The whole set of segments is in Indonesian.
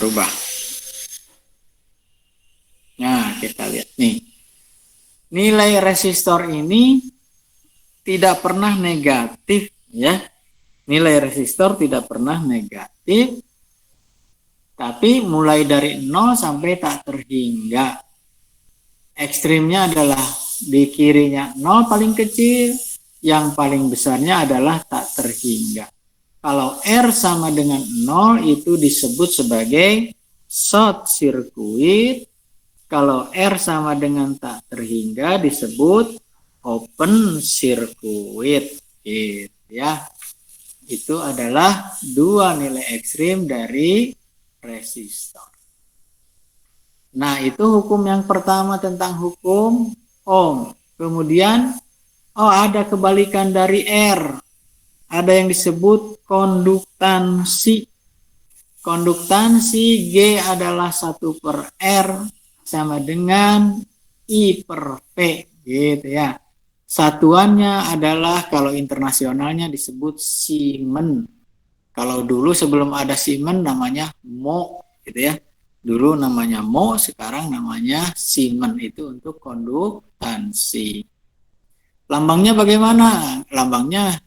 berubah. Nah, kita lihat nih. Nilai resistor ini tidak pernah negatif ya. Nilai resistor tidak pernah negatif. Tapi mulai dari 0 sampai tak terhingga. Ekstrimnya adalah di kirinya 0 paling kecil, yang paling besarnya adalah tak terhingga. Kalau R sama dengan 0 itu disebut sebagai short circuit. Kalau R sama dengan tak terhingga disebut open circuit. Gitu ya. Itu adalah dua nilai ekstrim dari resistor. Nah, itu hukum yang pertama tentang hukum Ohm. Kemudian, ada kebalikan dari R. Ada yang disebut konduktansi. Konduktansi G adalah 1/R sama dengan I/P. Gitu ya. Satuannya adalah kalau internasionalnya disebut Siemens. Kalau dulu sebelum ada Siemens namanya Mo, gitu ya. Dulu namanya Mo, sekarang namanya Siemens, itu untuk konduktansi. Lambangnya bagaimana? Lambangnya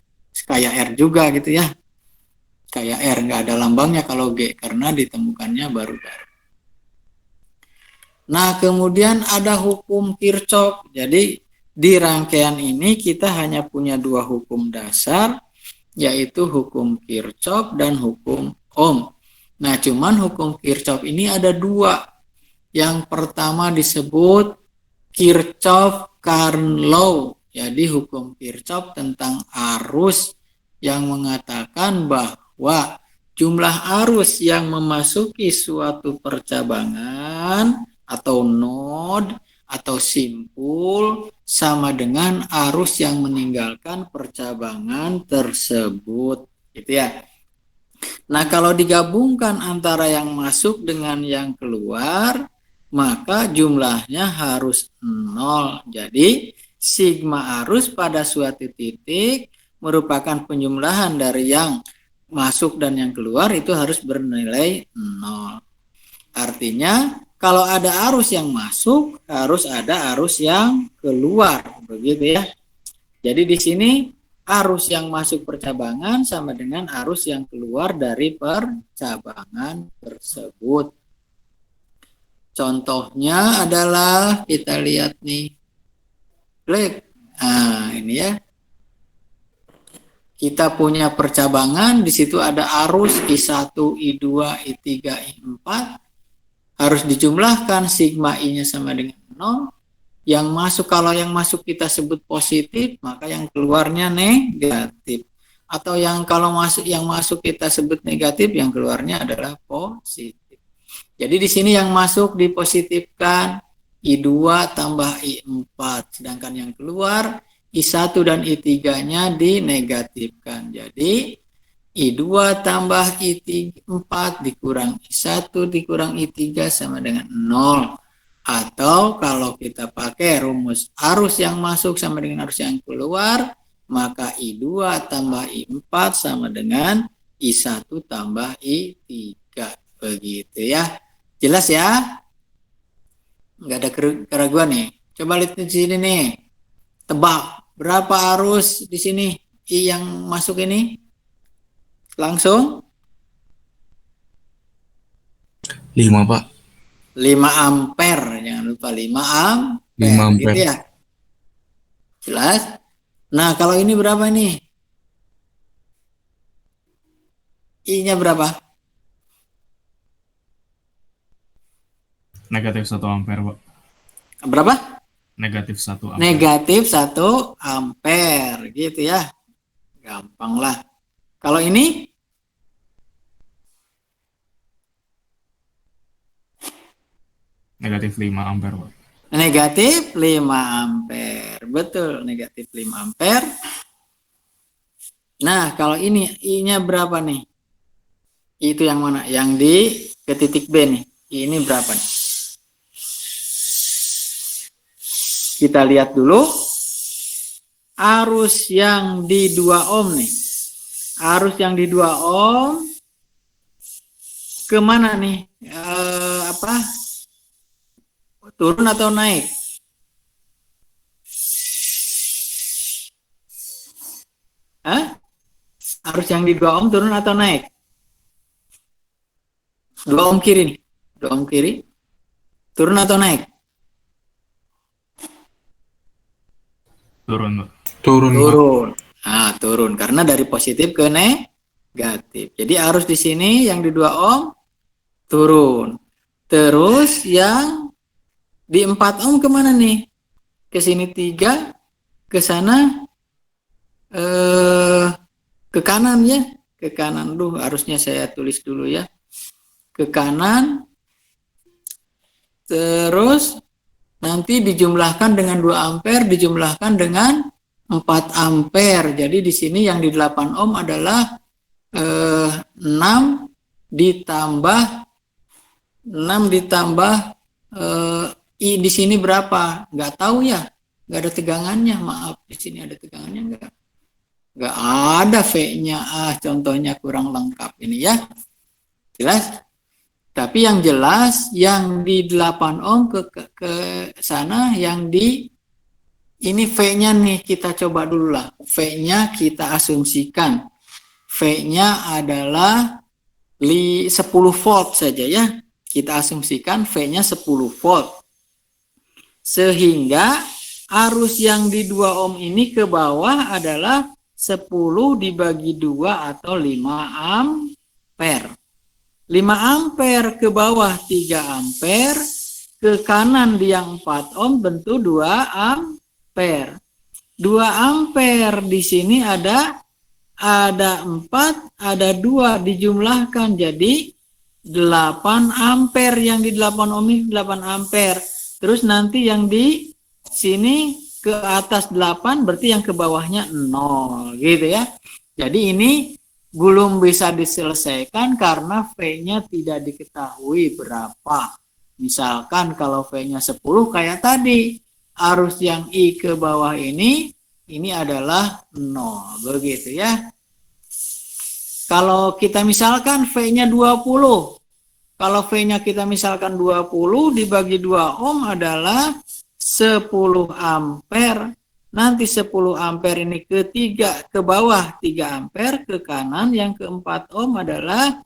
kayak R juga gitu ya. Kayak R, nggak ada lambangnya kalau G, karena ditemukannya baru-baru. Nah, kemudian ada hukum Kirchhoff. Jadi di rangkaian ini kita hanya punya dua hukum dasar, yaitu hukum Kirchhoff dan hukum Ohm. Nah, cuman hukum Kirchhoff ini ada dua. Yang pertama disebut Kirchhoff current law. Jadi hukum Kirchhoff tentang arus yang mengatakan bahwa jumlah arus yang memasuki suatu percabangan atau node atau simpul sama dengan arus yang meninggalkan percabangan tersebut, gitu ya. Nah, kalau digabungkan antara yang masuk dengan yang keluar, maka jumlahnya harus 0. Jadi, sigma arus pada suatu titik merupakan penjumlahan dari yang masuk dan yang keluar, itu harus bernilai 0. Artinya, kalau ada arus yang masuk, harus ada arus yang keluar, begitu ya. Jadi di sini arus yang masuk percabangan sama dengan arus yang keluar dari percabangan tersebut. Contohnya adalah kita lihat nih. Klik. Nah, ini ya. Kita punya percabangan, di situ ada arus I1, I2, I3, I4. Harus dijumlahkan, sigma I-nya sama dengan 0. Yang masuk, kalau yang masuk kita sebut positif, maka yang keluarnya negatif. Atau kalau yang masuk kita sebut negatif, yang keluarnya adalah positif. Jadi di sini yang masuk dipositifkan I2 tambah I4, sedangkan yang keluar I1 dan I3-nya dinegatifkan. Jadi I2 tambah I4 dikurang I1 dikurang I3 sama dengan 0. Atau kalau kita pakai rumus arus yang masuk sama dengan arus yang keluar, maka I2 tambah I4 sama dengan I1 tambah I3. Begitu ya. Jelas ya? Nggak ada keraguan nih. Coba lihat di sini nih. Tebak, berapa arus di sini I yang masuk ini? Langsung 5, Pak. 5 ampere, jangan lupa 5 ampere, 5 ampere. gitu ya. Jelas? Nah, kalau ini berapa nih? I-nya berapa? Negatif 1 ampere, Pak. Berapa? Negatif 1 ampere. Negatif 1 ampere, gitu ya. Gampang lah. Kalau ini? Negatif 5 ampere, Pak. Negatif 5 ampere. Betul, negatif 5 ampere. Nah, kalau ini I-nya berapa nih? Itu yang mana? Yang di ke titik B nih. Ini berapa nih? Kita lihat dulu. Arus yang di 2 ohm nih. Arus yang di 2 ohm kemana nih? Turun atau naik? Hah? Arus yang di 2 ohm turun atau naik? 2 ohm kiri nih. 2 ohm kiri. Turun atau naik? Turun, Pak. Turun, Pak. Turun. Nah, turun karena dari positif ke negatif. Jadi arus di sini yang di 2 ohm turun. Terus yang di 4 ohm kemana nih? Ke sini 3, ke sana ke kanan ya. Ke kanan. Harusnya saya tulis dulu ya. Ke kanan. Terus nanti dijumlahkan dengan 2 ampere, dijumlahkan dengan 4 ampere. Jadi di sini yang di 8 ohm adalah 6 ditambah I di sini berapa? Nggak tahu ya. Nggak ada tegangannya. Maaf, di sini ada tegangannya nggak? Nggak ada V-nya. Contohnya kurang lengkap ini ya. Jelas? Tapi yang jelas yang di 8 ohm ke sana, yang di ini V-nya nih kita coba dulu lah. V-nya kita asumsikan. V-nya adalah 10 volt saja ya. Kita asumsikan V-nya 10 volt. Sehingga arus yang di 2 ohm ini ke bawah adalah 10 dibagi 2 atau 5 ampere. 5 ampere ke bawah 3 ampere, ke kanan di yang 4 ohm tentu 2 ampere. 2 ampere di sini ada 4, ada 2 dijumlahkan jadi 8 ampere. Yang di 8 ohm ini 8 ampere. Terus nanti yang di sini ke atas 8 berarti yang ke bawahnya 0 gitu ya. Jadi ini belum bisa diselesaikan karena V-nya tidak diketahui berapa. Misalkan kalau V-nya 10 kayak tadi, arus yang I ke bawah ini adalah 0, begitu ya. Kalau kita misalkan V-nya 20, kalau V-nya kita misalkan 20 dibagi 2 ohm adalah 10 ampere. Nanti 10 ampere ini ke bawah 3 ampere, ke kanan yang ke 4 ohm adalah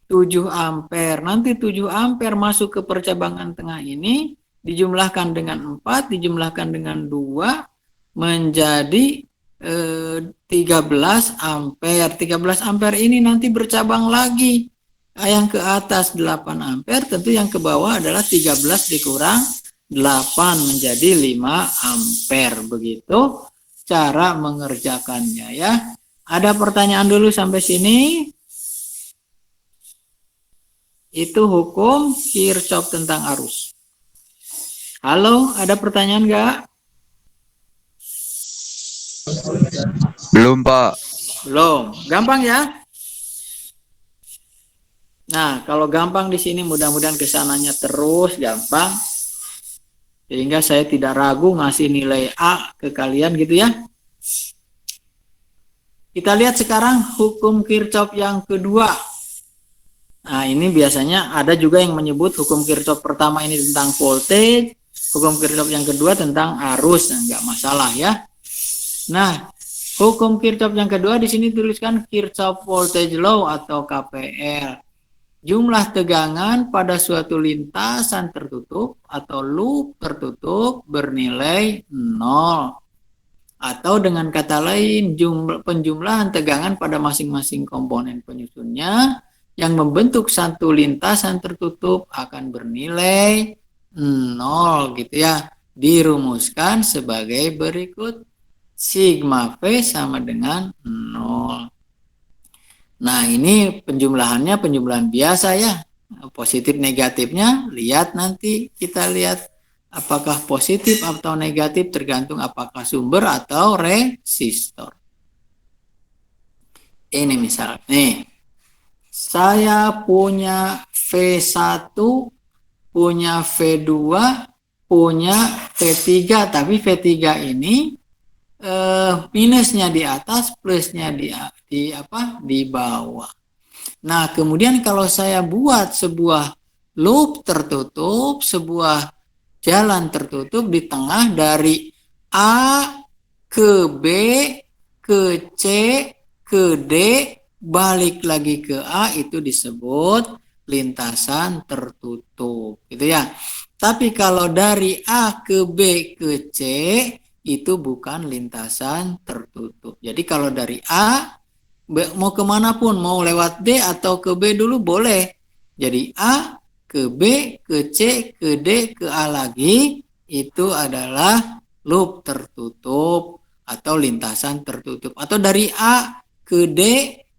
7 ampere. Nanti 7 ampere masuk ke percabangan tengah ini, dijumlahkan dengan 4, dijumlahkan dengan 2, menjadi 13 ampere. 13 ampere ini nanti bercabang lagi. Yang ke atas 8 ampere, tentu yang ke bawah adalah 13 dikurang 8 menjadi 5 ampere. Begitu cara mengerjakannya ya. Ada pertanyaan dulu sampai sini? Itu hukum Kirchhoff tentang arus. Halo, ada pertanyaan nggak? Belum, Pak. Belum. Gampang ya? Nah, kalau gampang di sini mudah-mudahan kesananya terus gampang. Sehingga saya tidak ragu ngasih nilai A ke kalian gitu ya. Kita lihat sekarang hukum Kirchhoff yang kedua. Nah, ini biasanya ada juga yang menyebut hukum Kirchhoff pertama ini tentang voltage, hukum Kirchhoff yang kedua tentang arus. Nah, nggak masalah ya. Nah, hukum Kirchhoff yang kedua di sini tuliskan Kirchhoff Voltage Law atau KPL. Jumlah tegangan pada suatu lintasan tertutup atau loop tertutup bernilai 0. Atau dengan kata lain, penjumlahan tegangan pada masing-masing komponen penyusunnya yang membentuk satu lintasan tertutup akan bernilai 0 gitu ya. Dirumuskan sebagai berikut. Sigma V sama dengan 0. Nah, ini penjumlahannya penjumlahan biasa ya. Positif negatifnya lihat nanti, kita lihat apakah positif atau negatif tergantung apakah sumber atau resistor. Ini misal nih, saya punya V1, punya V2, punya V3, tapi V3 ini minusnya di atas, plusnya di bawah. Nah, kemudian kalau saya buat sebuah loop tertutup, sebuah jalan tertutup di tengah dari A ke B, ke C, ke D, balik lagi ke A, itu disebut lintasan tertutup, gitu ya. Tapi kalau dari A ke B ke C, itu bukan lintasan tertutup. Jadi kalau dari A mau kemanapun, mau lewat D atau ke B dulu boleh. Jadi A ke B, ke C, ke D, ke A lagi, itu adalah loop tertutup atau lintasan tertutup. Atau dari A ke D,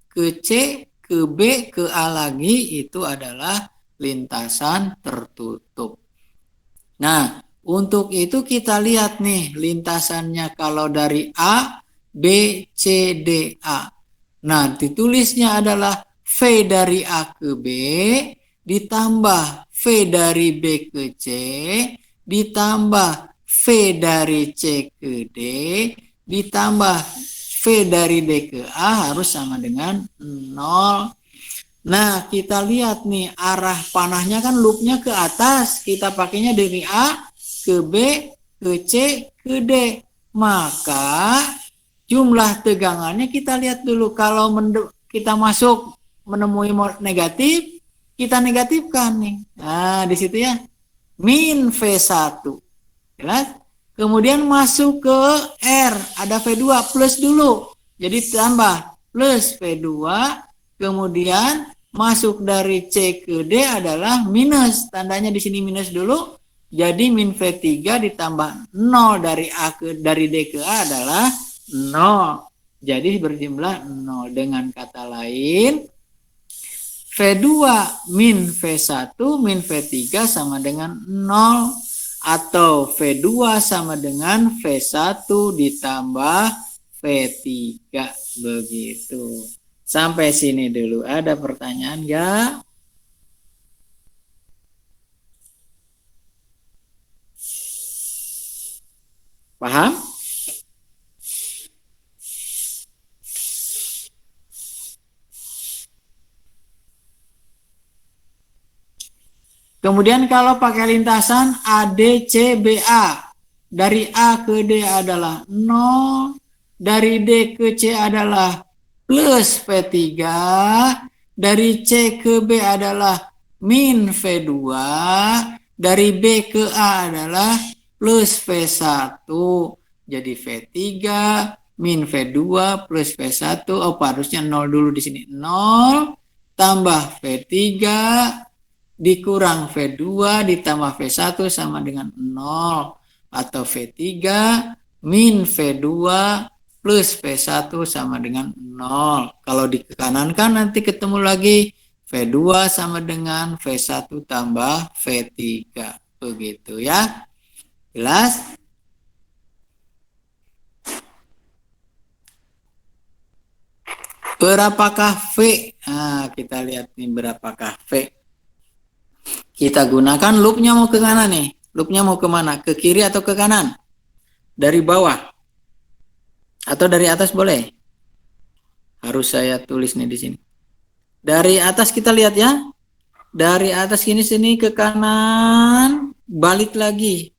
ke C, ke B, ke A lagi, itu adalah lintasan tertutup. Nah, untuk itu kita lihat nih lintasannya kalau dari A, B, C, D, A. Nah, ditulisnya adalah V dari A ke B, ditambah V dari B ke C, ditambah V dari C ke D, ditambah V dari D ke A harus sama dengan 0. Nah, kita lihat nih arah panahnya kan loopnya ke atas. Kita pakainya dari A ke B, ke C, ke D. Maka jumlah tegangannya kita lihat dulu. Kalau kita masuk menemui negatif, kita negatifkan nih. Nah, di situ ya. Min V1. Jelas? Kemudian masuk ke R. Ada V2 plus dulu. Jadi tambah plus V2. Kemudian masuk dari C ke D adalah minus. Tandanya di sini minus dulu. Jadi min V3 ditambah 0 dari D ke A adalah 0. Jadi berjumlah 0. Dengan kata lain, V2 min V1 min V3 sama dengan 0. Atau V2 sama dengan V1 ditambah V3. Begitu. Sampai sini dulu. Ada pertanyaan nggak? Paham? Kemudian kalau pakai lintasan ADCBA. Dari A ke D adalah 0. Dari D ke C adalah plus V3, dari C ke B adalah min V2, dari B ke A adalah plus V1. Jadi V3 min V2 plus V1, harusnya 0 dulu di sini. 0 tambah V3 dikurang V2 ditambah V1 sama dengan 0. Atau V3 min V2 plus V1 sama dengan 0. Kalau di kanan kan nanti ketemu lagi V2 sama dengan V1 tambah V3. Begitu ya. Jelas? Berapakah V? Nah, kita lihat nih berapakah V. Kita gunakan loopnya mau ke kanan nih. Loopnya mau kemana? Ke kiri atau ke kanan? Dari bawah. Atau dari atas boleh. Harus saya tulis nih di sini. Dari atas kita lihat ya. Dari atas sini ke kanan, balik lagi.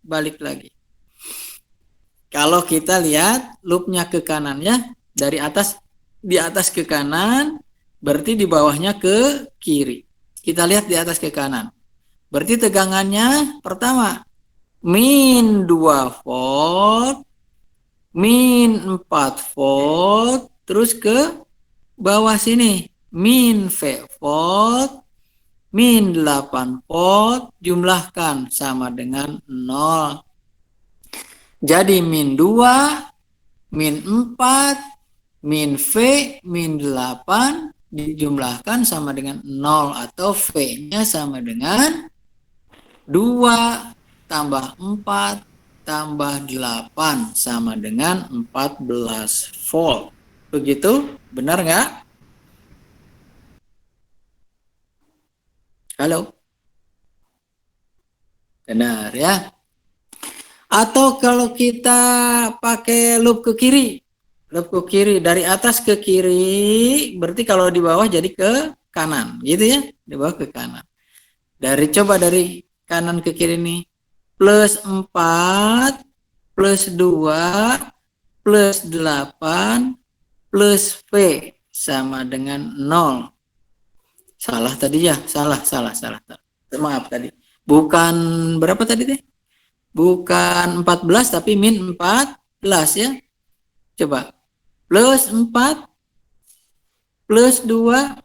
Kalau kita lihat loopnya ke kanan ya, dari atas di atas ke kanan, berarti di bawahnya ke kiri. Kita lihat di atas ke kanan. Berarti tegangannya pertama min 2 volt, min 4 volt, terus ke bawah sini min V volt, min 8 volt, jumlahkan sama dengan 0. Jadi min 2, min 4, min V, min 8 dijumlahkan sama dengan 0 atau V-nya sama dengan 2 tambah 4 tambah 8 sama dengan 14 volt. Begitu? Benar nggak? Halo? Benar ya? Atau kalau kita pakai loop ke kiri. Loop ke kiri. Dari atas ke kiri. Berarti kalau di bawah jadi ke kanan, gitu ya, dibawa ke kanan. Coba dari kanan ke kiri nih, plus 4, plus 2, plus 8, plus V sama dengan 0. Salah tadi ya, salah. Maaf tadi. Bukan berapa tadi deh? Bukan 14 tapi min 14 ya. Coba. Plus 4, plus 2,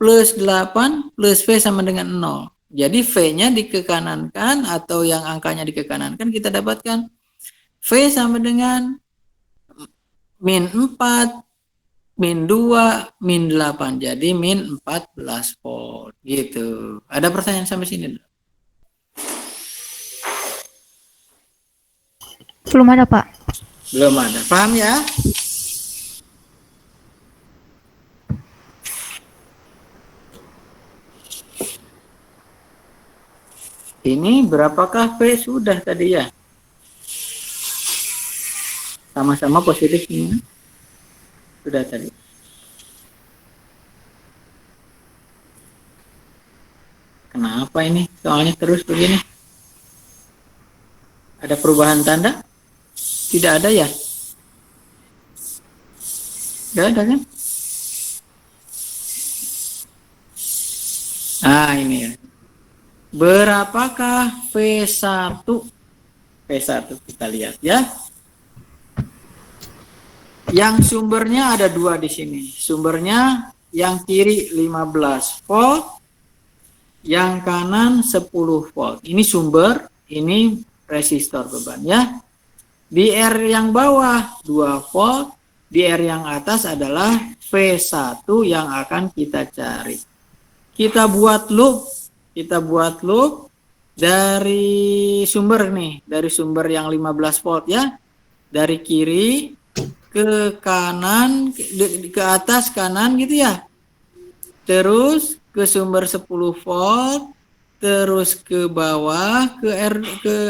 plus 8, plus V sama dengan 0. Jadi V-nya dikekanankan atau yang angkanya dikekanankan kita dapatkan V sama dengan min 4, min 2, min 8. Jadi min 14 volt gitu. Ada pertanyaan sampai sini? Belum ada, Pak. Belum ada. Paham ya? Ini berapakah V sudah tadi ya? Sama-sama positif ini. Sudah tadi. Kenapa ini? Soalnya terus begini. Ada perubahan tanda? Tidak ada ya? Tidak ada kan? Nah ini ya. Berapakah V1? V1 kita lihat ya. Yang sumbernya ada 2 di sini. Sumbernya yang kiri 15 volt, yang kanan 10 volt. Ini sumber, ini resistor beban ya. Di R yang bawah 2 volt, di R yang atas adalah V1 yang akan kita cari. Kita buat loop dari sumber nih, dari sumber yang 15 volt ya, dari kiri ke kanan, ke atas kanan gitu ya, terus ke sumber 10 volt, terus ke bawah, ke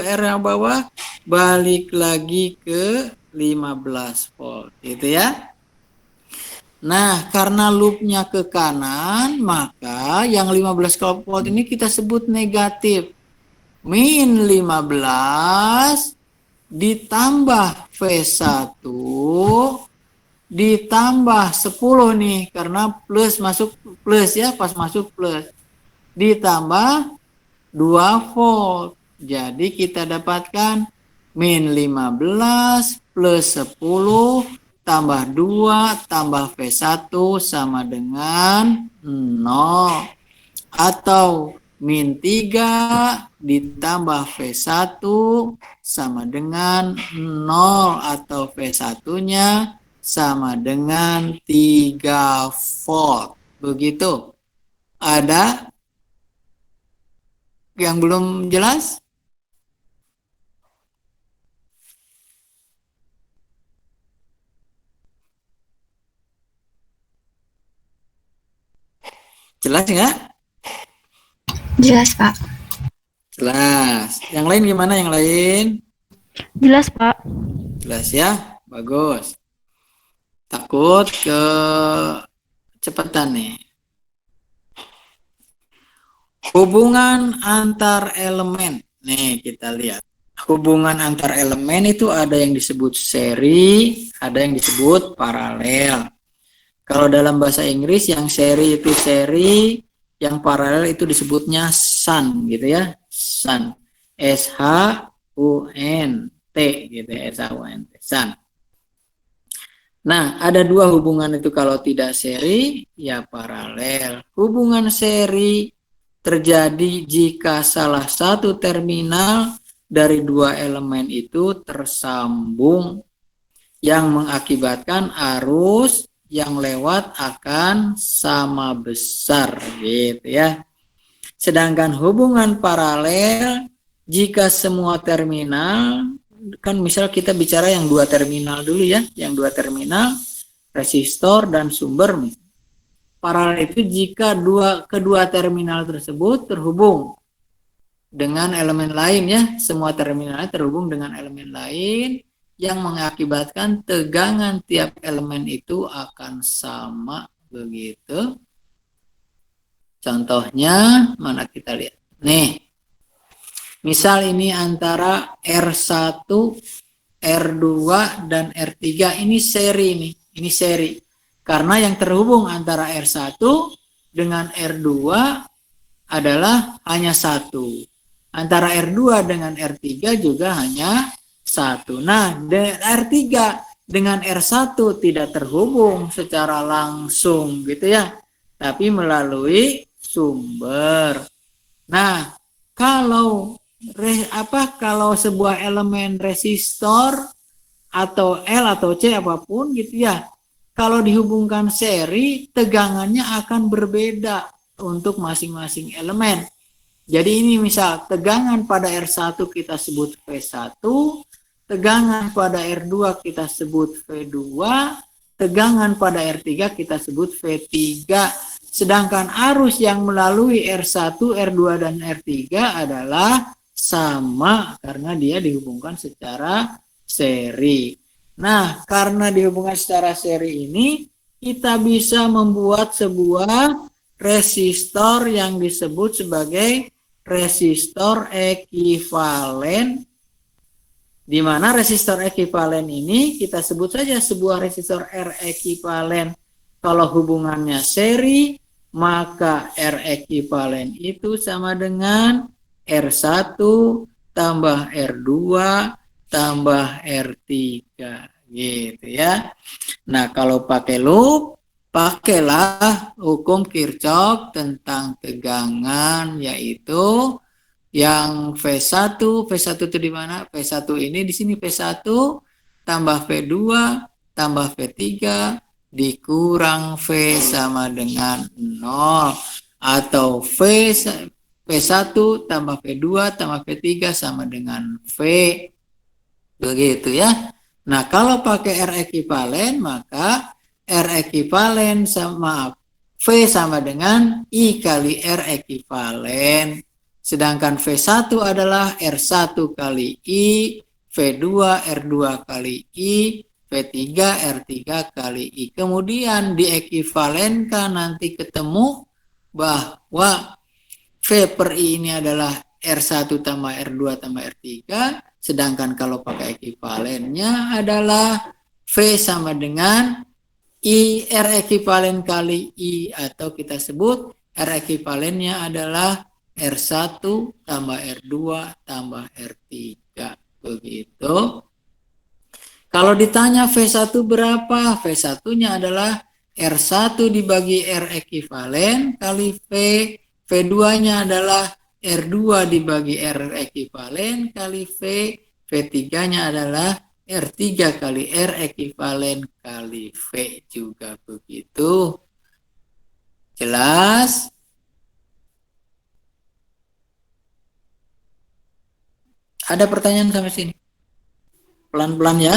R yang bawah, balik lagi ke 15 volt gitu ya. Nah, karena loopnya ke kanan, maka yang 15 volt ini kita sebut negatif. Min 15 ditambah V1 ditambah 10 nih, karena plus masuk plus ya, pas masuk plus. Ditambah 2 volt. Jadi kita dapatkan min 15 plus 10 tambah 2 tambah V1 sama dengan 0. Atau min 3 ditambah V1 sama dengan 0. Atau V1-nya sama dengan 3 volt. Begitu. Ada yang belum jelas? Jelas nggak? Jelas, Pak. Jelas. Yang lain gimana yang lain? Jelas, Pak. Jelas ya? Bagus. Takut kecepatan nih. Hubungan antar elemen. Nih kita lihat. Hubungan antar elemen itu ada yang disebut seri, ada yang disebut paralel. Kalau dalam bahasa Inggris yang seri itu seri, yang paralel itu disebutnya shunt gitu ya. Shunt. S-H-U-N-T gitu ya. S-H-U-N-T. Shunt. Nah, ada 2 hubungan itu kalau tidak seri, ya paralel. Hubungan seri terjadi jika salah satu terminal dari 2 elemen itu tersambung yang mengakibatkan arus yang lewat akan sama besar gitu ya. Sedangkan hubungan paralel jika semua terminal, kan misal kita bicara yang 2 terminal dulu ya, yang 2 terminal resistor dan sumber. Paralel itu jika kedua terminal tersebut terhubung dengan elemen lain ya, semua terminalnya terhubung dengan elemen lain yang mengakibatkan tegangan tiap elemen itu akan sama begitu. Contohnya, mana kita lihat. Nih, misal ini antara R1, R2, dan R3. Ini seri nih. Ini seri. Karena yang terhubung antara R1 dengan R2 adalah hanya satu. Antara R2 dengan R3 juga hanya satu. Nah, R3 dengan R1 tidak terhubung secara langsung gitu ya, tapi melalui sumber. Nah, kalau sebuah elemen resistor atau L atau C apapun gitu ya, kalau dihubungkan seri, tegangannya akan berbeda untuk masing-masing elemen. Jadi ini misal tegangan pada R1 kita sebut V1, tegangan pada R2 kita sebut V2, tegangan pada R3 kita sebut V3. Sedangkan arus yang melalui R1, R2, dan R3 adalah sama karena dia dihubungkan secara seri. Nah, karena dihubungkan secara seri ini, kita bisa membuat sebuah resistor yang disebut sebagai resistor ekivalen, di mana resistor ekivalen ini kita sebut saja sebuah resistor R ekivalen. Kalau hubungannya seri, maka R ekivalen itu sama dengan R1 tambah R2 tambah R3 gitu ya. Nah, kalau pakai loop, pakailah hukum Kirchhoff tentang tegangan, yaitu yang V1 itu di mana? V1 ini di sini V1 tambah V2 tambah V3 dikurang V sama dengan 0, atau V1 tambah V2 tambah V3 sama dengan V. Begitu ya. Nah, kalau pakai R ekivalen, maka R ekivalen sama V sama dengan I kali R ekivalen. Sedangkan V1 adalah R1 kali I, V2 R2 kali I, V3 R3 kali I. Kemudian diekivalenkan, nanti ketemu bahwa V per I ini adalah R1 tambah R2 tambah R3. Sedangkan kalau pakai ekivalennya adalah V sama dengan I R ekivalen kali I, atau kita sebut R ekivalennya adalah R1 tambah R2 tambah R3. Begitu. Kalau ditanya V1 berapa? V1-nya adalah R1 dibagi R ekivalen kali V. V2-nya adalah R2 dibagi R ekivalen kali V. V3-nya adalah R3 kali R ekivalen kali V juga begitu. Jelas? Ada pertanyaan sampai sini? Pelan-pelan ya.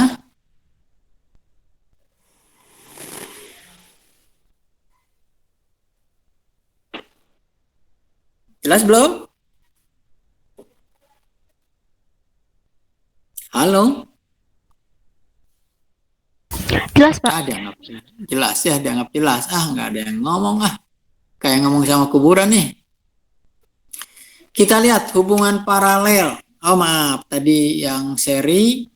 Jelas belum? Halo? Jelas, Pak. Dianggap jelas ya, dianggap jelas. Nggak ada yang ngomong Kayak ngomong sama kuburan nih. Kita lihat hubungan paralel. Maaf, tadi yang seri.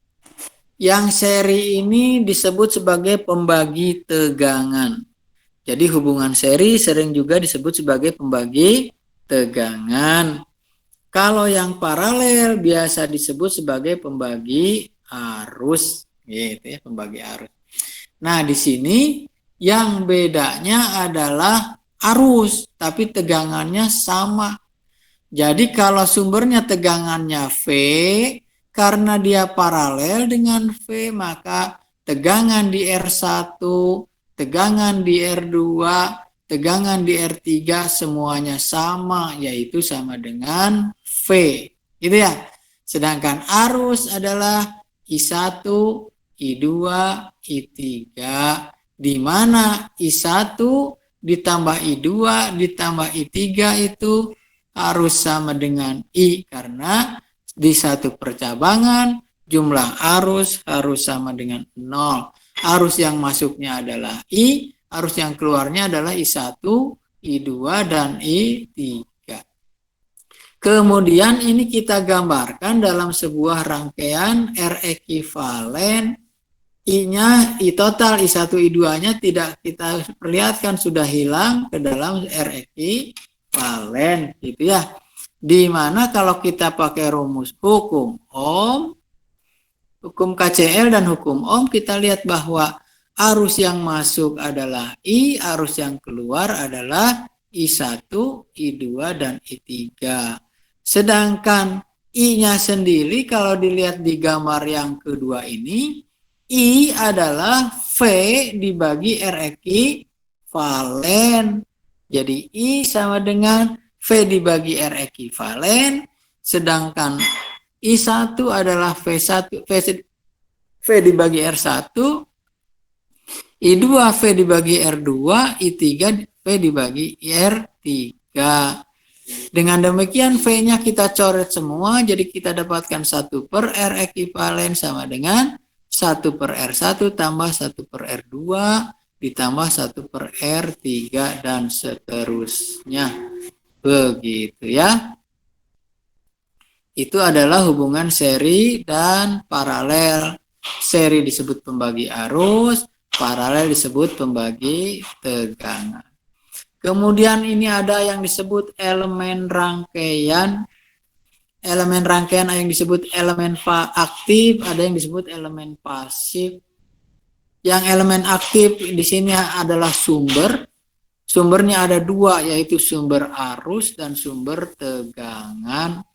Yang seri ini disebut sebagai pembagi tegangan. Jadi hubungan seri sering juga disebut sebagai pembagi tegangan. Kalau yang paralel biasa disebut sebagai pembagi arus, gitu ya, pembagi arus. Nah, di sini yang bedanya adalah arus, tapi tegangannya sama. Jadi kalau sumbernya tegangannya V, karena dia paralel dengan V, maka tegangan di R1, tegangan di R2, tegangan di R3 semuanya sama, yaitu sama dengan V. Gitu ya. Sedangkan arus adalah I1, I2, I3, di mana I1 ditambah I2 ditambah I3 itu harus sama dengan I, karena di satu percabangan jumlah arus harus sama dengan 0. Arus yang masuknya adalah I, arus yang keluarnya adalah I1 I2 dan I3. Kemudian ini kita gambarkan dalam sebuah rangkaian R ekuivalen. I-nya, I total, I1, I2-nya tidak kita perlihatkan, sudah hilang ke dalam R ekuivalen, gitu ya. Dimana kalau kita pakai rumus hukum Ohm, hukum KCL dan hukum Ohm, kita lihat bahwa arus yang masuk adalah I, arus yang keluar adalah I1, I2, dan I3. Sedangkan I-nya sendiri kalau dilihat di gambar yang kedua ini, I adalah V dibagi R ekuivalen. Jadi I sama dengan V dibagi R ekuivalen, sedangkan I1 adalah V1, V dibagi R1, I2 V dibagi R2, I3 V dibagi R3. Dengan demikian V-nya kita coret semua, jadi kita dapatkan 1 per R ekuivalen sama dengan 1 per R1 tambah 1 per R2 ditambah 1 per R3 dan seterusnya. Begitu ya. Itu adalah hubungan seri dan paralel. Seri disebut pembagi arus, paralel disebut pembagi tegangan. Kemudian ini ada yang disebut elemen rangkaian. Elemen rangkaian ada yang disebut elemen aktif, ada yang disebut elemen pasif. Yang elemen aktif di sini adalah sumber. Sumbernya ada 2, yaitu sumber arus dan sumber tegangan.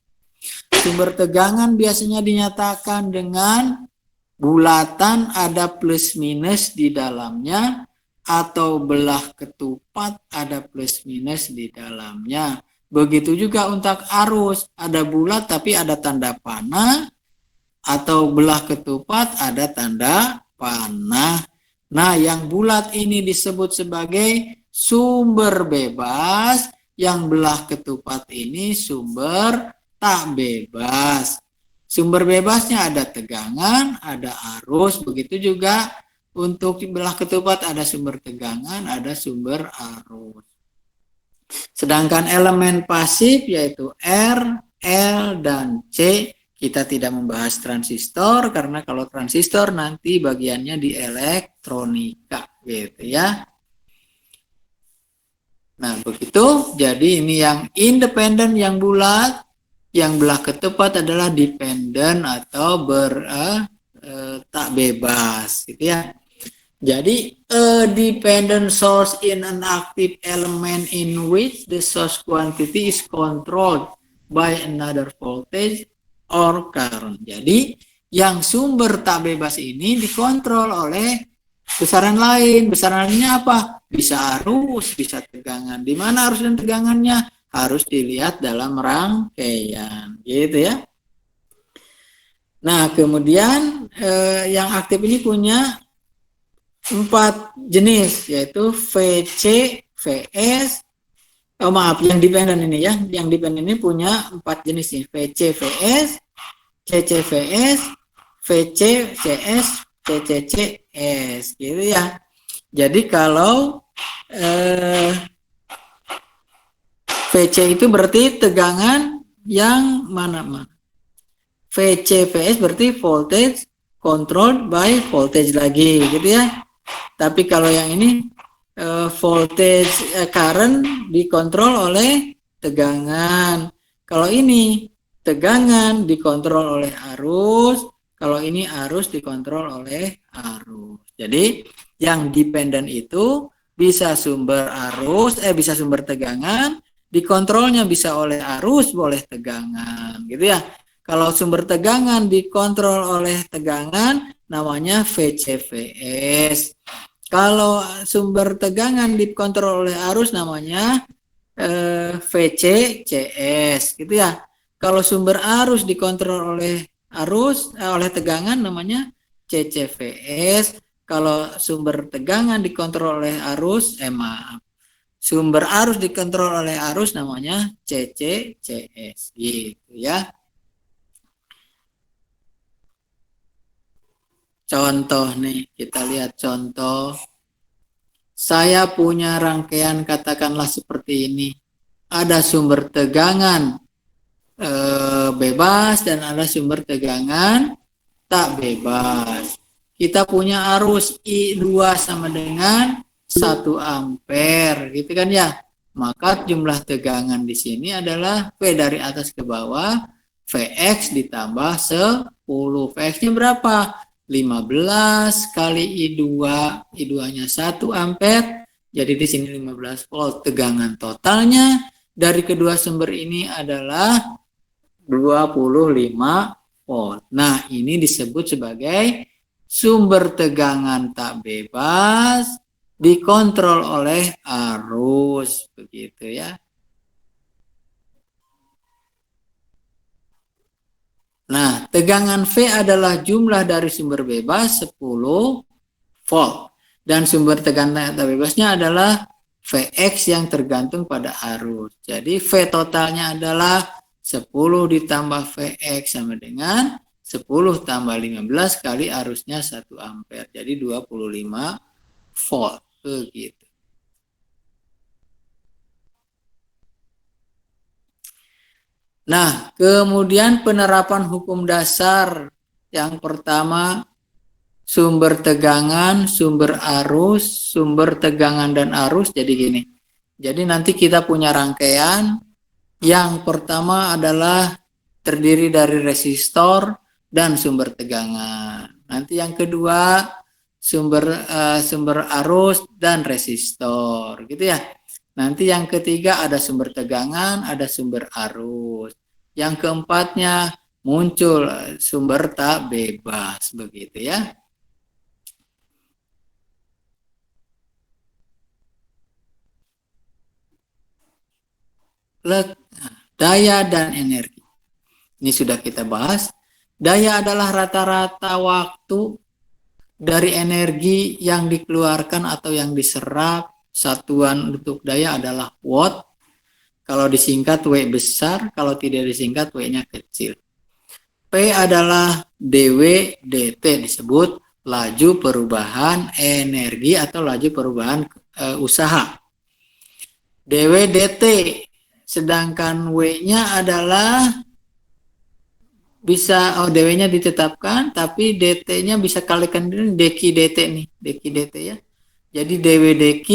Sumber tegangan biasanya dinyatakan dengan bulatan ada plus minus di dalamnya, atau belah ketupat ada plus minus di dalamnya. Begitu juga untuk arus, ada bulat tapi ada tanda panah, atau belah ketupat ada tanda panah. Nah, yang bulat ini disebut sebagai sumber bebas, yang belah ketupat ini sumber tak bebas. Sumber bebasnya ada tegangan, ada arus, begitu juga untuk belah ketupat ada sumber tegangan, ada sumber arus. Sedangkan elemen pasif yaitu R, L, dan C, kita tidak membahas transistor karena kalau transistor nanti bagiannya di elektronika, gitu ya. Nah, begitu. Jadi ini yang independen, yang bulat, yang belah ketupat adalah dependent atau tak bebas, gitu ya. Jadi a dependent source in an active element in which the source quantity is controlled by another voltage or current. Jadi yang sumber tak bebas ini dikontrol oleh besaran lain. Besarannya apa? Bisa arus, bisa tegangan. Di mana arus dan tegangannya? Harus dilihat dalam rangkaian, gitu ya. Nah, kemudian yang aktif ini punya 4 jenis, yaitu VC, VS, yang dependen ini ya, yang dependen ini punya 4 jenis nih, VC, VS, CC, VS, VC, CS, CC, CS, gitu ya. Jadi kalau VC itu berarti tegangan yang mana-mana. VC, VS berarti voltage controlled by voltage lagi, gitu ya. Tapi kalau yang ini voltage current dikontrol oleh tegangan. Kalau ini tegangan dikontrol oleh arus, kalau ini arus dikontrol oleh arus. Jadi yang dependen itu bisa sumber arus, bisa sumber tegangan, dikontrolnya bisa oleh arus, boleh tegangan, gitu ya. Kalau sumber tegangan dikontrol oleh tegangan, namanya VCVS. Kalau sumber tegangan dikontrol oleh arus, namanya VCCS, gitu ya. Kalau sumber arus dikontrol oleh arus, oleh tegangan, namanya CCVS. Kalau sumber tegangan dikontrol oleh arus, sumber arus dikontrol oleh arus, namanya CCCS, gitu ya. Contoh nih, kita lihat contoh saya punya rangkaian katakanlah seperti ini. Ada sumber tegangan bebas dan ada sumber tegangan tak bebas. Kita punya arus I2 sama dengan 1 ampere, gitu kan ya. Maka jumlah tegangan di sini adalah V dari atas ke bawah, Vx ditambah 10. Vx-nya berapa? 15 kali I2, I2-nya 1 ampere, jadi di sini 15 volt. Tegangan totalnya dari kedua sumber ini adalah 25 volt. Nah, ini disebut sebagai sumber tegangan tak bebas dikontrol oleh arus, begitu ya. Nah, tegangan V adalah jumlah dari sumber bebas 10 volt dan sumber tegangan tak bebasnya adalah Vx yang tergantung pada arus. Jadi V totalnya adalah 10 ditambah Vx sama dengan 10 tambah 15 kali arusnya 1 ampere. Jadi 25 volt. Begitu. Nah, kemudian penerapan hukum dasar yang pertama, sumber tegangan, sumber arus, sumber tegangan dan arus. Jadi gini. Jadi nanti kita punya rangkaian. Yang pertama adalah terdiri dari resistor dan sumber tegangan. Nanti yang kedua sumber arus dan resistor, gitu ya. Nanti yang ketiga ada sumber tegangan, ada sumber arus. Yang keempatnya muncul sumber tak bebas, begitu ya. Daya dan energi. Ini sudah kita bahas. Daya adalah rata-rata waktu dari energi yang dikeluarkan atau yang diserap. Satuan untuk daya adalah watt. Kalau disingkat W besar, kalau tidak disingkat W-nya kecil. P adalah dW dt, disebut laju perubahan energi atau laju perubahan usaha. dW dt, sedangkan W-nya adalah bisa, dW-nya ditetapkan, tapi dt-nya bisa kalikan dengan dq dt nih, dq dt ya. Jadi dW dq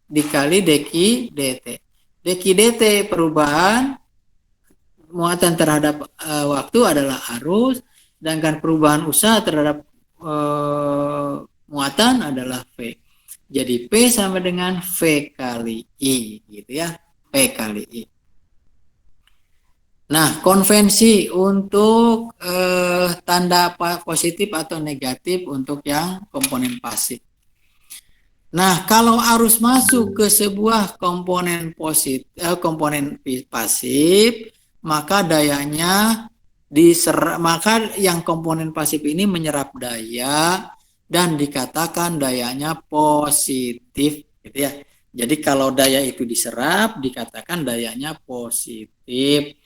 dikali dq dt. Dq dt perubahan muatan terhadap waktu adalah arus, sedangkan perubahan usaha terhadap muatan adalah V. Jadi P sama dengan V kali I, gitu ya. P kali I. Nah, konvensi untuk tanda positif atau negatif untuk yang komponen pasif. Nah, kalau arus masuk ke sebuah komponen positif, komponen pasif, maka dayanya maka yang komponen pasif ini menyerap daya dan dikatakan dayanya positif, gitu ya. Jadi kalau daya itu diserap dikatakan dayanya positif.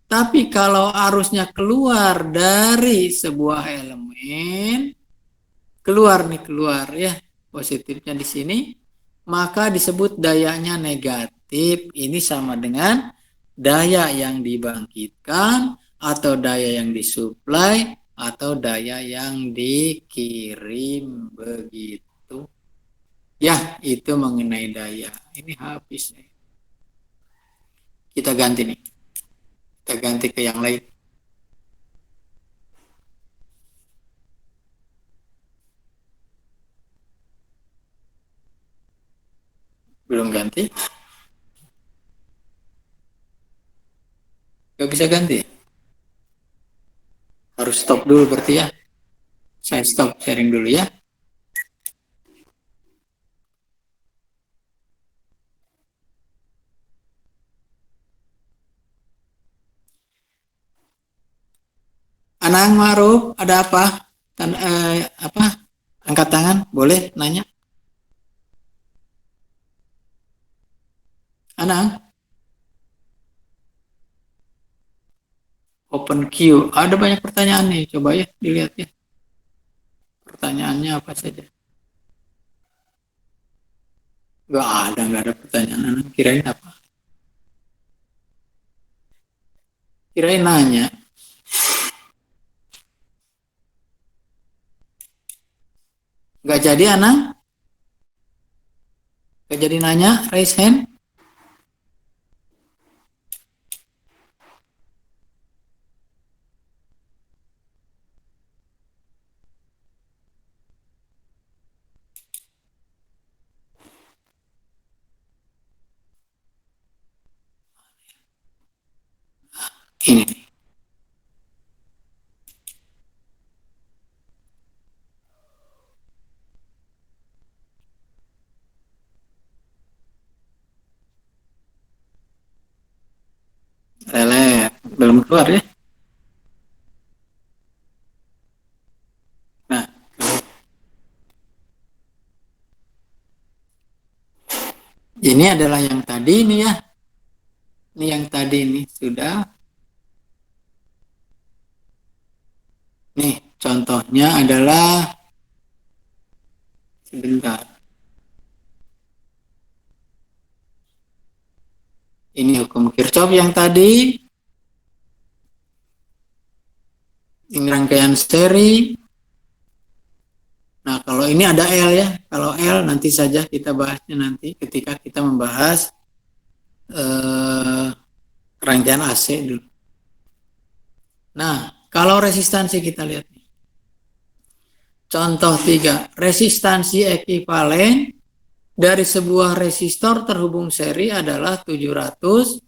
Tapi kalau arusnya keluar dari sebuah elemen, keluar ya, positifnya di sini, maka disebut dayanya negatif. Ini sama dengan daya yang dibangkitkan atau daya yang disuplai atau daya yang dikirim, begitu. Ya, itu mengenai daya. Ini habis nih. Kita ganti nih. Kita ganti ke yang lain. Belum ganti? Gak bisa ganti? Harus stop dulu berarti ya. Saya stop sharing dulu ya. Anang Ma'ruf, ada apa? Angkat tangan, boleh nanya? Anang? Open queue. Ada banyak pertanyaan nih, coba ya dilihat ya. Pertanyaannya apa saja? Nggak ada pertanyaan. Kirain apa? Kirain nanya. Nggak jadi, Anang? Nggak jadi nanya, raise hand. Ini. Lelet. Belum keluar ya? Nah, ini adalah yang tadi ini ya. Ini yang tadi ini sudah. Nih, contohnya adalah sebentar. Ini hukum Kirchhoff yang tadi. Ini rangkaian seri. Nah, kalau ini ada L ya. Kalau L nanti saja kita bahasnya nanti ketika kita membahas rangkaian AC dulu. Nah, kalau resistansi kita lihat nih. Contoh 3, resistansi ekivalen dari sebuah resistor terhubung seri adalah 750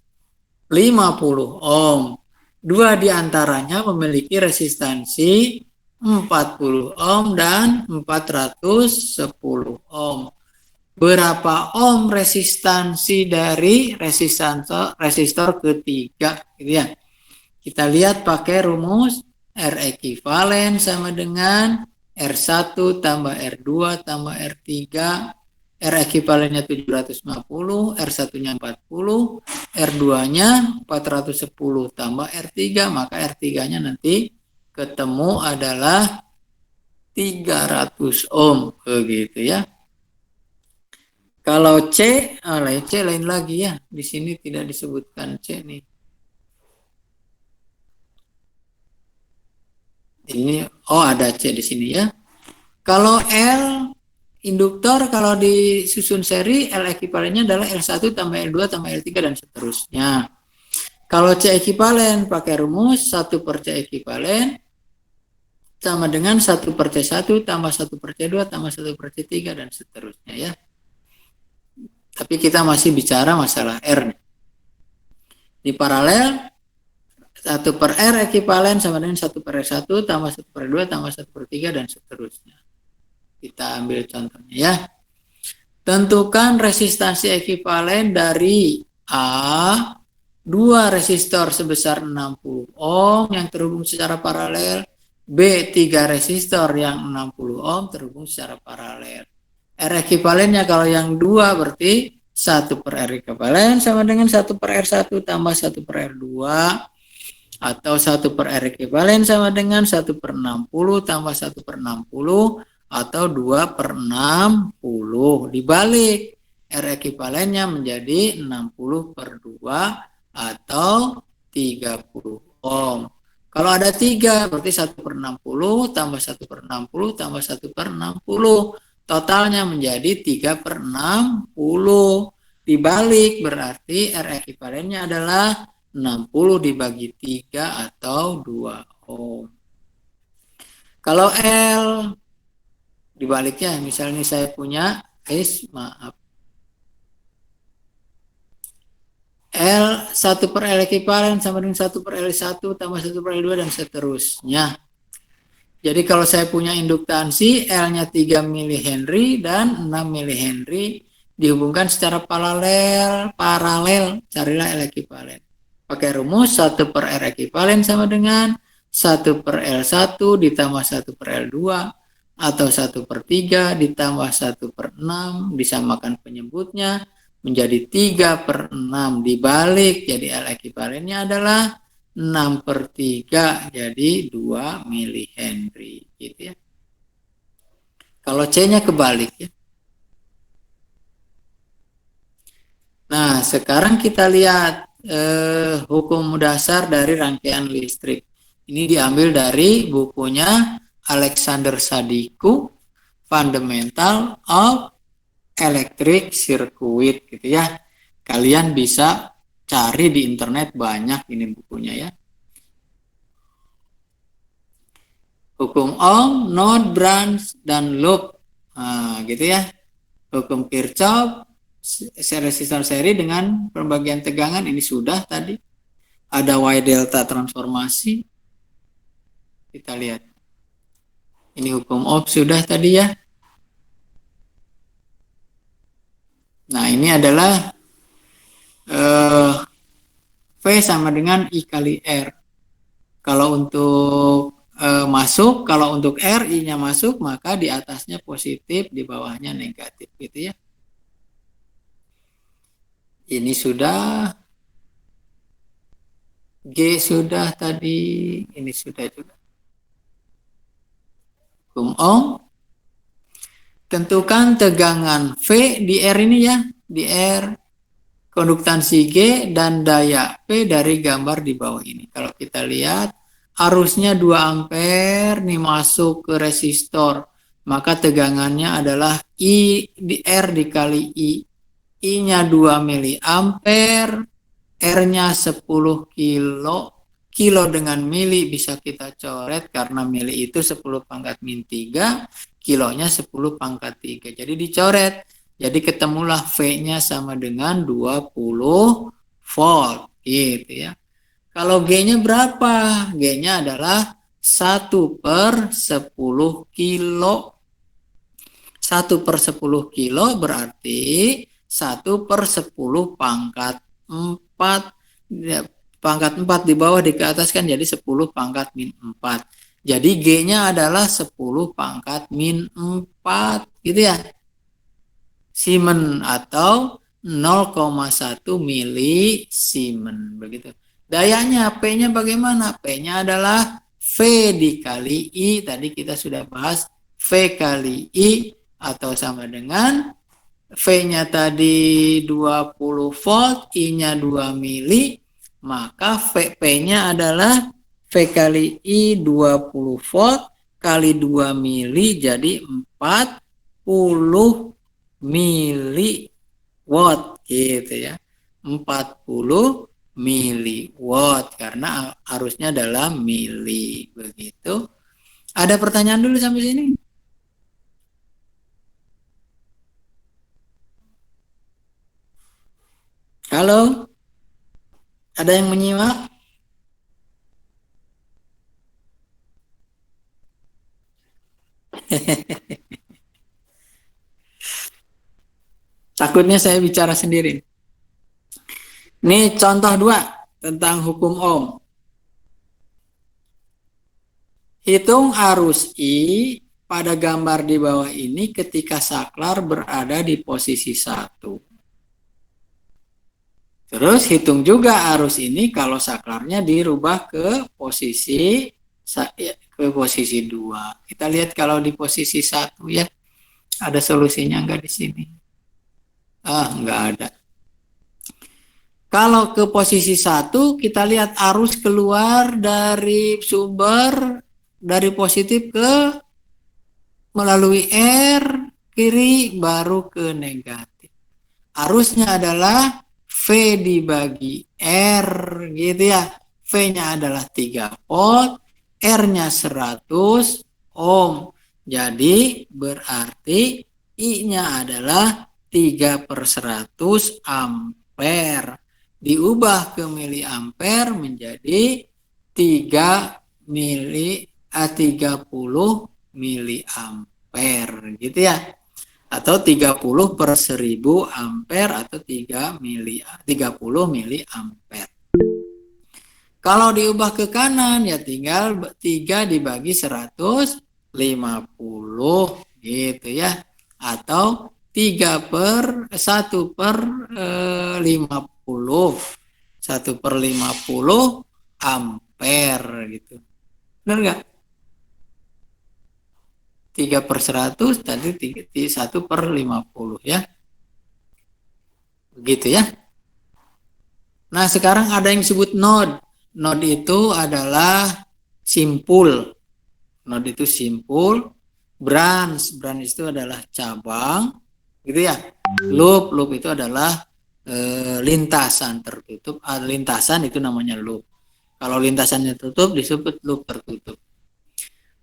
ohm. Dua diantaranya memiliki resistansi 40 ohm dan 410 ohm. Berapa ohm resistansi dari resistor ketiga? Gitu ya. Kita lihat pakai rumus R ekivalen sama dengan R1 tambah R2 tambah R3. R ekivalennya 750, R1-nya 40, R2-nya 410 tambah R3, maka R3-nya nanti ketemu adalah 300 ohm begitu ya. Kalau C lain lagi ya. Di sini tidak disebutkan C nih. Ini ada C di sini ya. Kalau L induktor kalau disusun seri L ekivalennya adalah L1 tambah L2 tambah L3 dan seterusnya. Kalau C ekivalen pakai rumus 1 per C ekivalen sama dengan 1 per C1 tambah 1 per C2 tambah 1 per C3 dan seterusnya ya. Tapi kita masih bicara masalah R. Di paralel 1 per R ekivalen sama dengan 1 per R1 tambah 1 per R2 tambah 1 per 3 dan seterusnya. Kita ambil contohnya ya. Tentukan resistansi ekivalen dari A, 2 resistor sebesar 60 ohm yang terhubung secara paralel, B, 3 resistor yang 60 ohm terhubung secara paralel. R ekivalennya kalau yang 2 berarti 1 per R ekivalen sama dengan 1 per R1 tambah 1 per R2 atau 1 per R ekivalen sama dengan 1 per 60 tambah 1 per 60 atau 2 per 60. Dibalik, R ekivalennya menjadi 60 per 2 atau 30 ohm. Kalau ada 3 berarti 1 per 60 tambah 1 per 60 tambah 1 per 60. Totalnya menjadi 3 per 60. Dibalik berarti R ekivalennya adalah 60 dibagi 3 atau 2 ohm. Kalau L dibaliknya, misalnya saya punya L 1 per L ekivalen sama dengan 1 per L1 tambah 1 per L2 dan seterusnya. Jadi kalau saya punya induktansi L-nya 3 mH dan 6 mH dihubungkan secara paralel, carilah L ekivalen. Pakai rumus 1 per R ekivalen sama dengan 1 per L1 ditambah 1 per L2 atau 1 per 3 ditambah 1 per 6 disamakan penyebutnya menjadi 3 per 6 dibalik, jadi L ekivalennya adalah 6 per 3 jadi 2 mH gitu ya. Kalau C-nya kebalik ya. Nah, sekarang kita lihat hukum dasar dari rangkaian listrik. Ini diambil dari bukunya Alexander Sadiku, Fundamental of Electric Circuit gitu ya. Kalian bisa cari di internet, banyak ini bukunya ya. Hukum Ohm, node, branch, dan loop. Nah, gitu ya. Hukum Kirchhoff, resistor seri dengan pembagian tegangan, ini sudah tadi. Ada Y delta transformasi. Kita lihat. Ini hukum Ohm sudah tadi ya. Nah, ini adalah V sama dengan I kali R. Kalau untuk masuk, kalau untuk R, I-nya masuk, maka di atasnya positif, di bawahnya negatif gitu ya. Ini sudah, G sudah tadi, ini sudah juga. Hukum Ohm, tentukan tegangan V di R ini ya, di R, konduktansi G, dan daya P dari gambar di bawah ini. Kalau kita lihat, arusnya 2 ampere nih masuk ke resistor, maka tegangannya adalah I di R dikali I. I-nya 2 miliampere, R-nya 10 kilo. Kilo dengan mili bisa kita coret karena mili itu 10 pangkat min 3, kilonya 10 pangkat 3. Jadi dicoret. Jadi ketemulah V-nya sama dengan 20 volt gitu ya. Kalau G-nya berapa? G-nya adalah 1 per 10 kilo. 1 per 10 kilo berarti 1 per 10 pangkat 4. Pangkat 4 di bawah di ke atas kan jadi 10 pangkat min 4. Jadi G-nya adalah 10 pangkat min 4 gitu ya. Siemen atau 0,1 milisiemen begitu. Dayanya P-nya bagaimana? P-nya adalah V dikali I. Tadi kita sudah bahas V kali I atau sama dengan V-nya tadi 20 volt, I-nya 2 mili, maka P-nya adalah V kali I 20 volt kali 2 mili jadi 40 miliwatt gitu ya. 40 miliwatt karena arusnya dalam mili begitu. Ada pertanyaan dulu sampai sini? Halo? Ada yang menyimak? Takutnya saya bicara sendiri. Ini contoh 2 tentang hukum Ohm. Hitung arus I pada gambar di bawah ini ketika saklar berada di posisi 1. Terus hitung juga arus ini kalau saklarnya dirubah ke posisi 2. Kita lihat kalau di posisi 1 ya. Ada solusinya enggak di sini? Enggak ada. Kalau ke posisi 1 kita lihat arus keluar dari sumber dari positif ke melalui R kiri baru ke negatif. Arusnya adalah V dibagi R gitu ya. V-nya adalah 3 volt, R-nya 100 ohm. Jadi berarti I-nya adalah 3 per 100 ampere. Diubah ke miliampere menjadi 30 miliampere gitu ya. Atau 30 per 1000 ampere atau 30 miliampere. Kalau diubah ke kanan ya tinggal 3 dibagi 150 gitu ya. Atau 3 per 1 per 50. 1 per 50 ampere gitu. Benar nggak? 3 per 100 tadi 1 per 50 ya. Begitu ya. Nah, sekarang ada yang disebut node. Node itu adalah simpul. Node itu simpul. Branch itu adalah cabang, gitu ya. Loop itu adalah lintasan tertutup. Lintasan itu namanya loop. Kalau lintasannya tertutup disebut loop tertutup.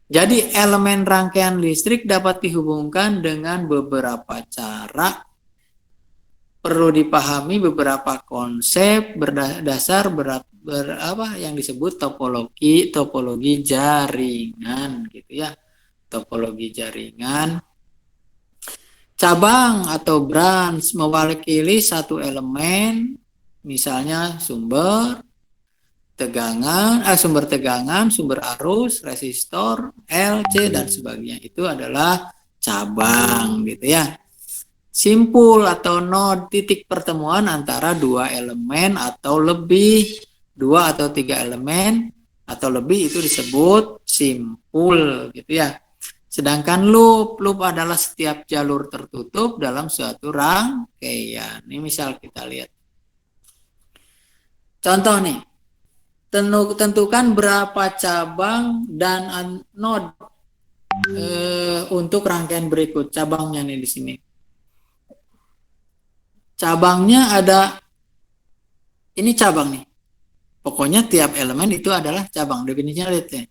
Jadi elemen rangkaian listrik dapat dihubungkan dengan beberapa cara. Perlu dipahami beberapa konsep berdasar yang disebut topologi jaringan, gitu ya. Topologi jaringan. Cabang atau branch mewakili satu elemen, misalnya sumber tegangan, sumber arus, resistor, LC dan sebagainya. Itu adalah cabang, gitu ya. Simpul atau node, titik pertemuan antara dua elemen atau lebih, 2 atau 3 elemen atau lebih, itu disebut simpul, gitu ya. Sedangkan loop adalah setiap jalur tertutup dalam suatu rangkaian. Ini misal kita lihat. Contoh nih. Tentukan berapa cabang dan node untuk rangkaian berikut. Cabangnya nih di sini. Cabangnya ada, ini cabang nih. Pokoknya tiap elemen itu adalah cabang. Definisinya lihat ya.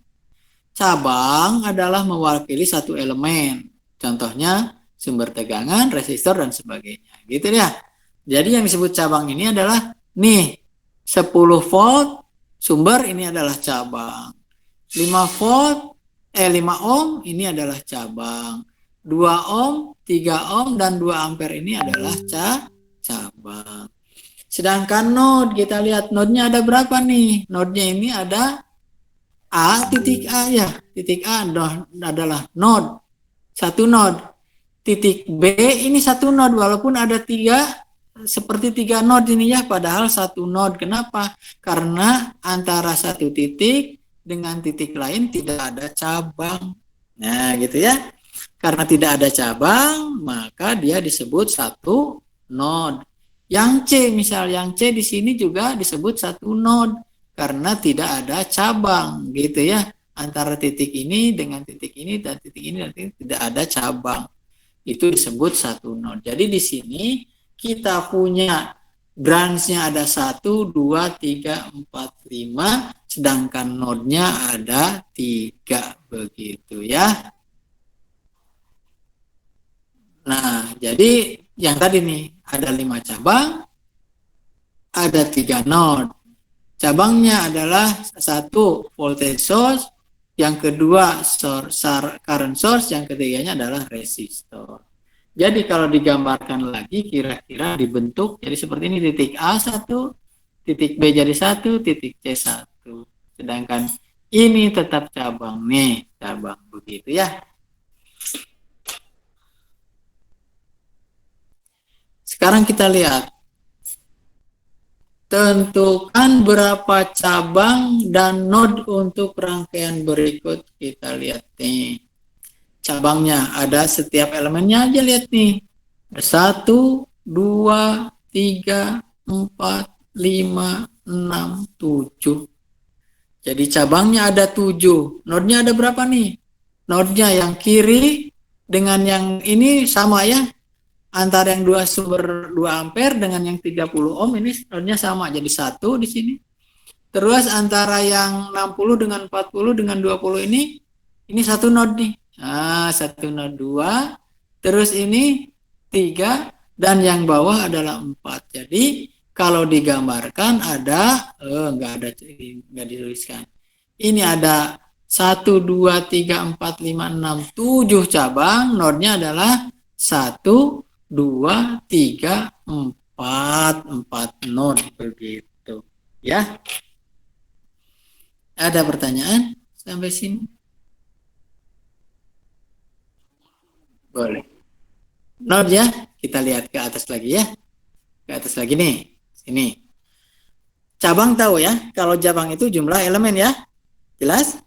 Cabang adalah mewakili satu elemen. Contohnya sumber tegangan, resistor, dan sebagainya. Gitu ya. Jadi yang disebut cabang ini adalah nih 10 volt sumber, ini adalah cabang. 5 ohm ini adalah cabang. 2 ohm, 3 ohm, dan 2 ampere ini adalah cabang. Sedangkan node, kita lihat node-nya ada berapa nih? Node-nya ini ada titik A ya, titik A adalah node, satu node. Titik B ini satu node, walaupun ada seperti 3 node ini ya, padahal satu node. Kenapa? Karena antara satu titik dengan titik lain tidak ada cabang. Nah, gitu ya. Karena tidak ada cabang, maka dia disebut satu node. Yang C, misal yang C di sini juga disebut satu node karena tidak ada cabang, gitu ya. Antara titik ini dengan titik ini dan titik ini dan titik tidak ada cabang. Itu disebut satu node. Jadi di sini kita punya branch-nya ada 1, 2, 3, 4, 5, sedangkan node-nya ada 3, begitu ya. Nah, jadi yang tadi nih ada 5 cabang, ada 3 node. Cabangnya adalah 1 voltage source, yang kedua current source, yang ketiganya adalah resistor. Jadi kalau digambarkan lagi kira-kira dibentuk jadi seperti ini, titik A 1, titik B jadi 1, titik C 1. Sedangkan ini tetap cabang nih, cabang, begitu ya. Sekarang kita lihat. Tentukan berapa cabang dan node untuk rangkaian berikut. Kita lihat nih. Cabangnya ada setiap elemennya aja, lihat nih. 1, 2, 3, 4, 5, 6, 7. Jadi cabangnya ada 7. Node-nya ada berapa nih? Node-nya yang kiri dengan yang ini sama ya. Antara yang 2 sumber 2 ampere dengan yang 30 ohm ini node-nya sama, jadi 1 di sini. Terus antara yang 60 dengan 40 dengan 20 ini satu node nih. Nah, satu node 2. Terus ini 3 dan yang bawah adalah 4. Jadi kalau digambarkan ada enggak dituliskan. Ini ada 1 2 3 4 5 6 7 cabang, node-nya adalah 1 2, 3, 4 node, begitu ya. Ada pertanyaan sampai sini? Boleh. Node ya, kita lihat ke atas lagi ya. Ke atas lagi nih, sini. Cabang tahu ya, kalau cabang itu jumlah elemen ya. Jelas?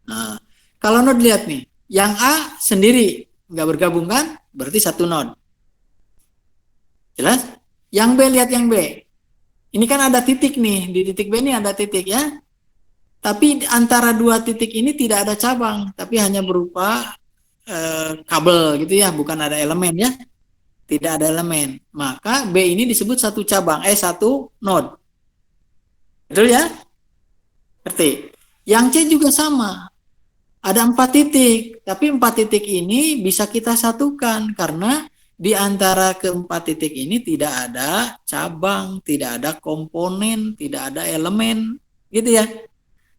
Nah, kalau node lihat nih, yang A sendiri nggak bergabung kan, berarti satu node. Jelas? Yang B, lihat yang B. Ini kan ada titik nih, di titik B ini ada titik ya. Tapi antara dua titik ini tidak ada cabang, tapi hanya berupa kabel gitu ya, bukan ada elemen ya. Tidak ada elemen. Maka B ini disebut satu cabang, satu node. Betul ya? Ngerti? Yang C juga sama. Ada 4 titik, tapi 4 titik ini bisa kita satukan karena di antara keempat titik ini tidak ada cabang, tidak ada komponen, tidak ada elemen, gitu ya.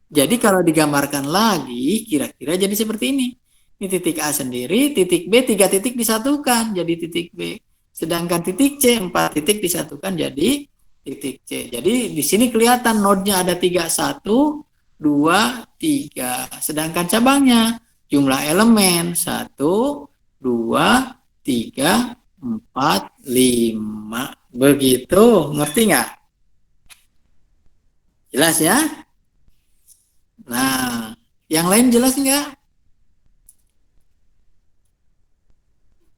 Jadi kalau digambarkan lagi, kira-kira jadi seperti ini. Ini titik A sendiri, titik B 3 titik disatukan jadi titik B. Sedangkan titik C 4 titik disatukan jadi titik C. Jadi di sini kelihatan node-nya ada 3, 1, 2, 3. Sedangkan cabangnya jumlah elemen 1, 2, 3, 4, 5. Begitu, ngerti nggak? Jelas ya? Nah, yang lain jelas nggak?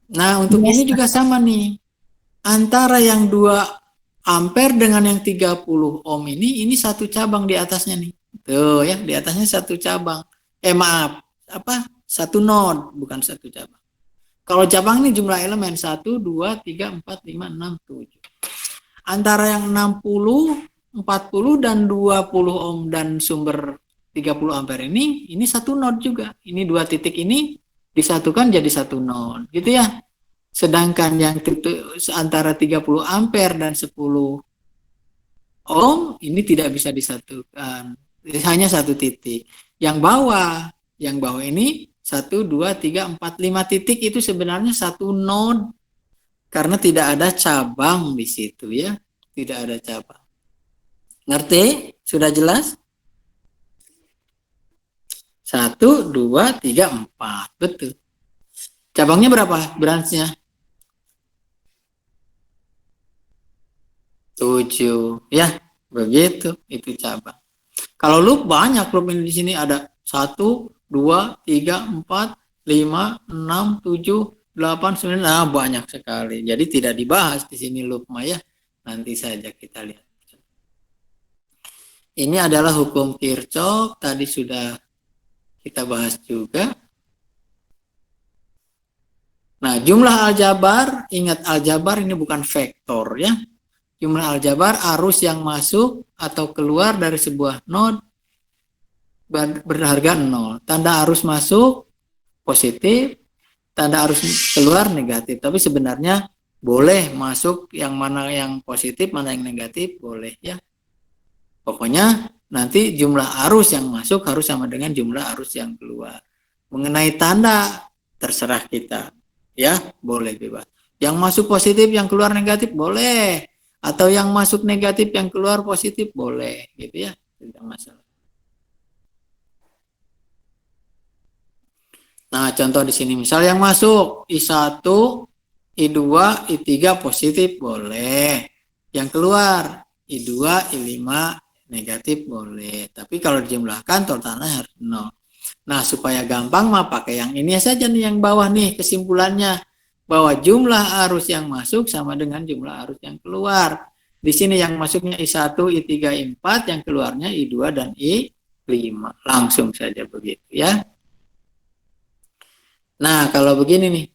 Nah, untuk ini juga sama nih. Antara yang 2 ampere dengan yang 30 ohm ini satu cabang di atasnya nih. Tuh ya, di atasnya satu cabang. Maaf, satu node, bukan satu cabang. Kalau cabang ini jumlah elemen 1, 2, 3, 4, 5, 6, 7. Antara yang 60, 40 dan 20 ohm dan sumber 30 ampere ini satu node juga. Ini 2 titik ini disatukan jadi satu node, gitu ya. Sedangkan yang antara 30 ampere dan 10 ohm ini tidak bisa disatukan. Hanya satu titik. Yang bawah ini 1, 2, 3, 4, 5 titik itu sebenarnya satu node karena tidak ada cabang di situ ya, tidak ada cabang. Ngerti? Sudah jelas? 1, 2, 3, 4, betul. Cabangnya berapa? Branchnya 7 ya, begitu itu cabang. Kalau loop banyak, loop ini di sini ada 1, 2, 3, 4, 5, 6, 7, 8, 9, nah banyak sekali. Jadi tidak dibahas di sini loop ya. Nanti saja kita lihat. Ini adalah hukum Kirchhoff, tadi sudah kita bahas juga. Nah, jumlah aljabar, ingat aljabar ini bukan vektor ya. Jumlah aljabar arus yang masuk atau keluar dari sebuah node berharga 0. Tanda arus masuk positif, tanda arus keluar negatif. Tapi sebenarnya boleh masuk yang mana yang positif, mana yang negatif, boleh ya. Pokoknya nanti jumlah arus yang masuk harus sama dengan jumlah arus yang keluar. Mengenai tanda terserah kita ya, boleh bebas. Yang masuk positif, yang keluar negatif boleh. Atau yang masuk negatif, yang keluar positif boleh, gitu ya, tidak masalah. Nah, contoh di sini misal yang masuk I1, I2, I3 positif boleh. Yang keluar I2, I5 negatif boleh. Tapi kalau dijumlahkan totalnya harus 0. Nah, supaya gampang mah pakai yang ini saja nih, yang bawah nih kesimpulannya. Bahwa jumlah arus yang masuk sama dengan jumlah arus yang keluar. Di sini yang masuknya I1, I3, I4, yang keluarnya I2 dan I5. Langsung saja begitu ya. Nah, kalau begini nih.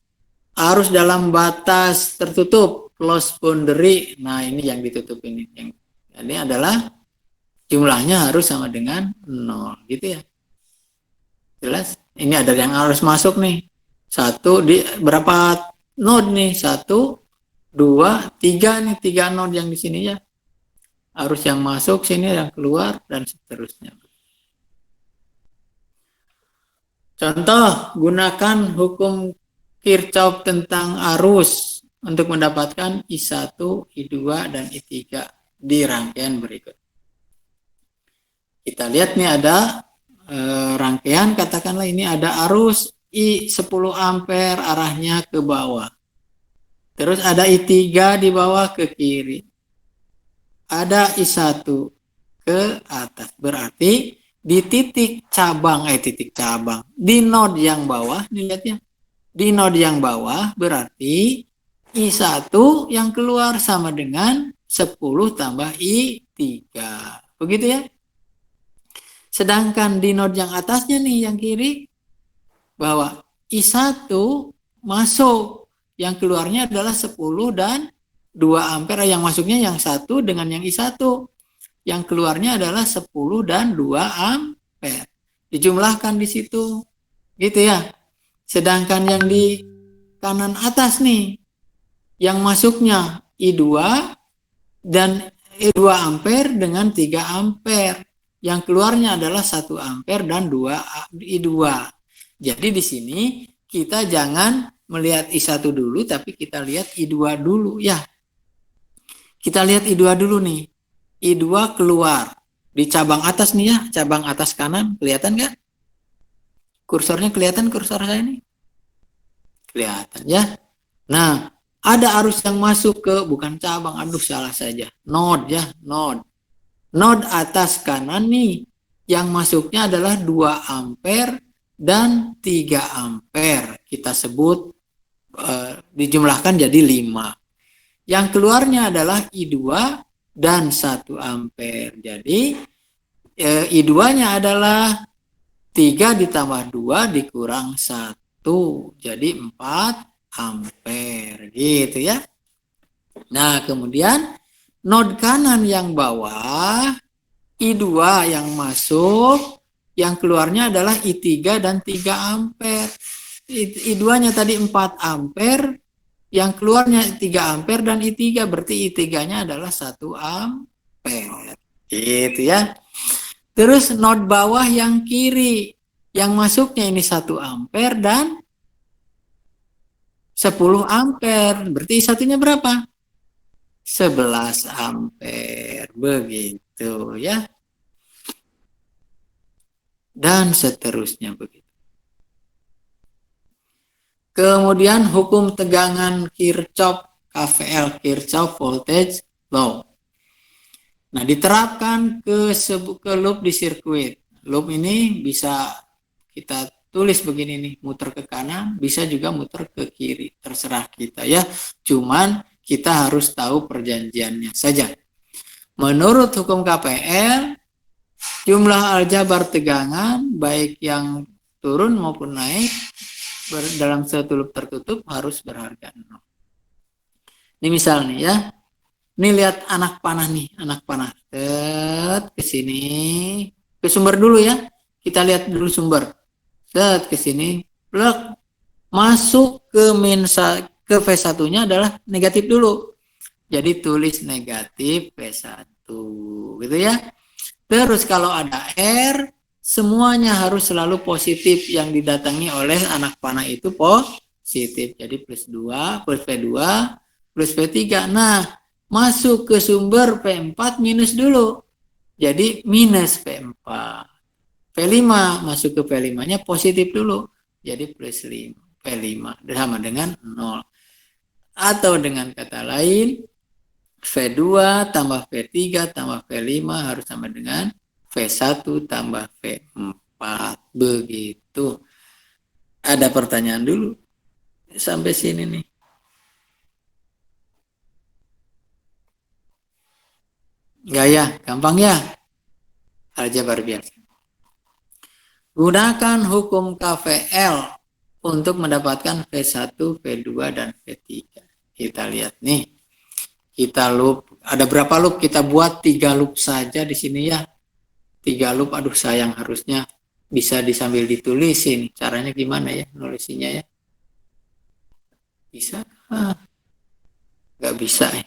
Arus dalam batas tertutup, close boundary. Nah, ini yang ditutup ini. Ini adalah jumlahnya harus sama dengan 0 gitu ya. Jelas? Ini ada yang harus masuk nih. Satu di berapa node nih? 1, 2, 3 nih, 3 node yang di sini ya. Arus yang masuk sini, yang keluar dan seterusnya. Contoh, gunakan hukum Kirchhoff tentang arus untuk mendapatkan I1, I2 dan I3 di rangkaian berikut. Kita lihat nih ada rangkaian, katakanlah ini ada arus I10 ampere arahnya ke bawah. Terus ada I3 di bawah ke kiri. Ada I1 ke atas. Berarti di titik cabang, di node yang bawah, dilihat ya. Di node yang bawah berarti I1 yang keluar sama dengan 10 tambah I3. Begitu ya. Sedangkan di node yang atasnya nih, yang kiri, bahwa I1 masuk, yang keluarnya adalah 10 dan 2 ampere. Yang masuknya yang 1 dengan yang I1. Yang keluarnya adalah 10 dan 2 ampere. Dijumlahkan di situ. Gitu ya. Sedangkan yang di kanan atas nih, yang masuknya I2 dan I2 ampere dengan 3 ampere. Yang keluarnya adalah 1 ampere dan 2 I2. Jadi di sini kita jangan melihat I1 dulu, tapi kita lihat I2 dulu ya. Kita lihat I2 dulu nih. I2 keluar di cabang atas nih ya, cabang atas kanan, kelihatan nggak? Kursornya kelihatan, kursor saya ini? Kelihatan ya. Nah, ada arus yang masuk ke, bukan cabang, aduh salah saja, node ya, node. Node atas kanan nih, yang masuknya adalah 2 ampere dan 3 ampere. Kita sebut dijumlahkan jadi 5. Yang keluarnya adalah I2 dan 1 ampere. Jadi I2-nya adalah 3 ditambah 2 dikurang 1. Jadi 4 ampere gitu ya. Nah, kemudian node kanan yang bawah, I2 yang masuk, yang keluarnya adalah I3 dan 3 ampere. I2-nya tadi 4 ampere, yang keluarnya 3 ampere dan I3, berarti I3-nya adalah 1 ampere. Gitu ya. Terus node bawah yang kiri, yang masuknya ini 1 ampere dan 10 ampere. Berarti I1-nya berapa? 11 ampere. Begitu ya. Dan seterusnya begitu. Kemudian hukum tegangan Kirchhoff, KVL, Kirchhoff Voltage Law. Nah, diterapkan ke loop di sirkuit. Loop ini bisa kita tulis begini nih, muter ke kanan, bisa juga muter ke kiri, terserah kita ya. Cuman kita harus tahu perjanjiannya saja. Menurut hukum KPL, jumlah aljabar tegangan baik yang turun maupun naik dalam satu loop tertutup harus berharga 0. Ini misal nih ya. Ini lihat anak panah nih, anak panah. Ke sini, ke sumber dulu ya. Kita lihat dulu sumber. Ke sini, plug. Masuk ke ke V1-nya adalah negatif dulu. Jadi tulis negatif V1 gitu ya. Terus kalau ada R, semuanya harus selalu positif, yang didatangi oleh anak panah itu positif. Jadi plus 2, plus V2, plus V3. Nah, masuk ke sumber P4 minus dulu. Jadi minus P4. P5 masuk ke P5-nya positif dulu. Jadi plus 5. P5 sama dengan 0. Atau dengan kata lain, V2 tambah V3 tambah V5 harus sama dengan V1 tambah V4. Begitu. Ada pertanyaan dulu? Sampai sini nih. Enggak ya? Gampang ya? Aljabar biasa. Gunakan hukum KVL untuk mendapatkan V1, V2, dan V3. Kita lihat nih. Kita loop. Ada berapa loop? Kita buat 3 loop saja di sini ya. 3 loop, aduh sayang, harusnya bisa disambil ditulisin. Caranya gimana ya nulisinnya ya? Bisa? Nggak bisa ya.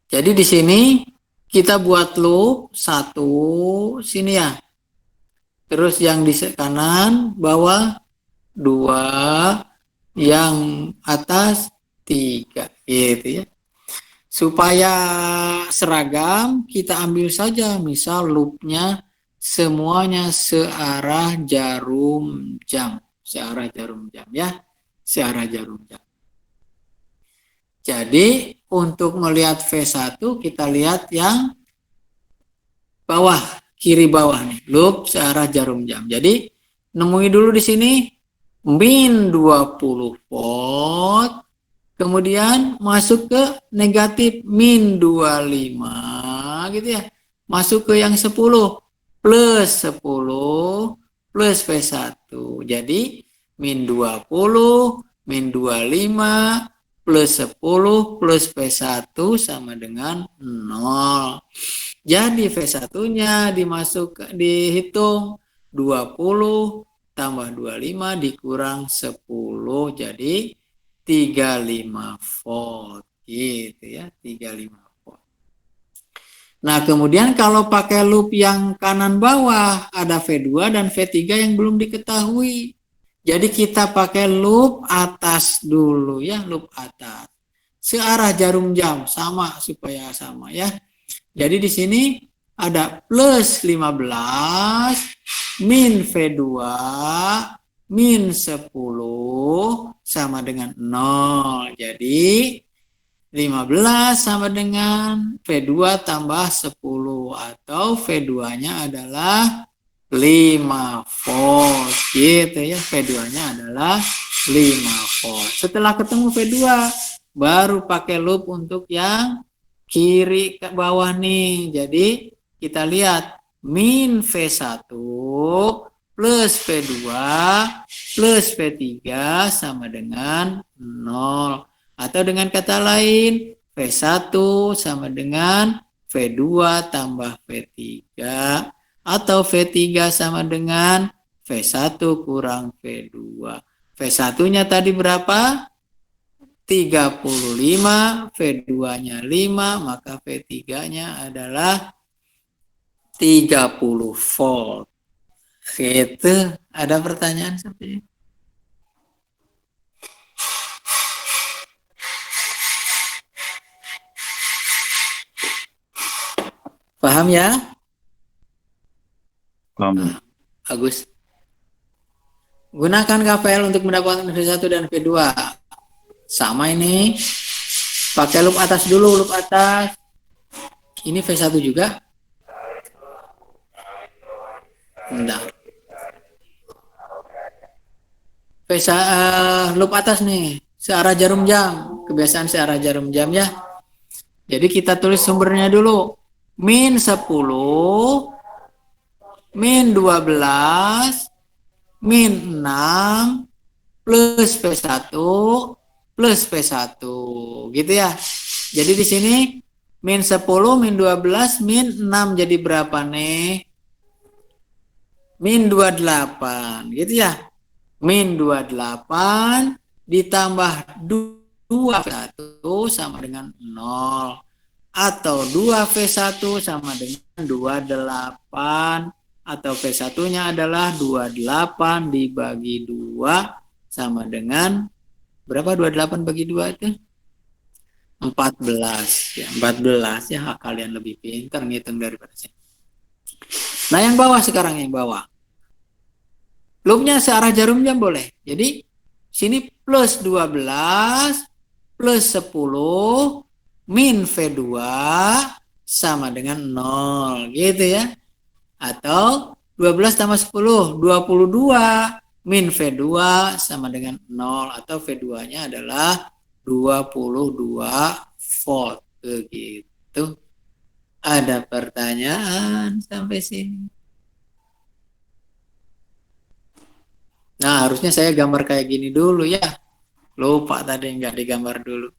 Jadi di sini kita buat loop 1 sini ya. Terus yang di kanan bawah 2, yang atas 3 gitu ya. Supaya seragam, kita ambil saja misal loopnya semuanya searah jarum jam. Searah jarum jam ya. Searah jarum jam. Jadi untuk melihat V1 kita lihat yang bawah, kiri bawah nih. Loop searah jarum jam. Jadi nemui dulu di sini min 20 volt kemudian masuk ke negatif min 25 gitu ya. Masuk ke yang 10 plus 10 plus V1. Jadi min 20 min 25 plus 10 plus V1 sama dengan 0. Jadi V1-nya dihitung 20 tambah 25 dikurang 10, jadi 35 volt gitu ya, 35 volt. Nah, kemudian kalau pakai loop yang kanan bawah ada V2 dan V3 yang belum diketahui. Jadi kita pakai loop atas dulu ya, loop atas. Searah jarum jam sama supaya sama ya. Jadi di sini ada plus 15 min V2 min 10 sama dengan 0. Jadi 15 sama dengan V2 tambah 10 atau V2-nya adalah 5 volt gitu ya. V2-nya adalah 5 volt. Setelah ketemu V2 baru pakai loop untuk yang kiri ke bawah nih. Jadi kita lihat min V1 plus V2 plus V3 sama dengan 0. Atau dengan kata lain V1 sama dengan V2 tambah V3. Atau V3 sama dengan V1 kurang V2. V1-nya tadi berapa? 35, V2-nya 5, maka V3-nya adalah 30 volt. Gitu. Ada pertanyaan seperti itu? Paham ya? Paham. Agus. Gunakan KVL untuk mendapatkan V1 dan V2. Sama ini. Pakai loop atas dulu, loop atas. Ini V1 juga. Bentar. Loop atas nih. Searah jarum jam. Kebiasaan searah jarum jam ya. Jadi kita tulis sumbernya dulu. Min 10, min 12, min 6, plus V1, plus V1. Gitu ya. Jadi di sini min 10, min 12, min 6 jadi berapa nih? Min 28. Gitu ya. Min 28 ditambah 2 V1 sama dengan 0. Atau 2V1 sama dengan 28. Atau V1-nya adalah 28 dibagi 2 sama dengan berapa 28 bagi 2 itu? 14 ya, 14 ya, kalian lebih pintar ngitung daripada saya. Nah, yang bawah sekarang, yang bawah. Loopnya searah jarum jam boleh. Jadi sini plus 12 plus 10 min V2 sama dengan 0 gitu ya. Atau 12 tambah 10, 22 min V2 sama dengan 0. Atau V2-nya adalah 22 volt. Begitu. Ada pertanyaan sampai sini? Nah, harusnya saya gambar kayak gini dulu ya. Lupa tadi nggak digambar dulu.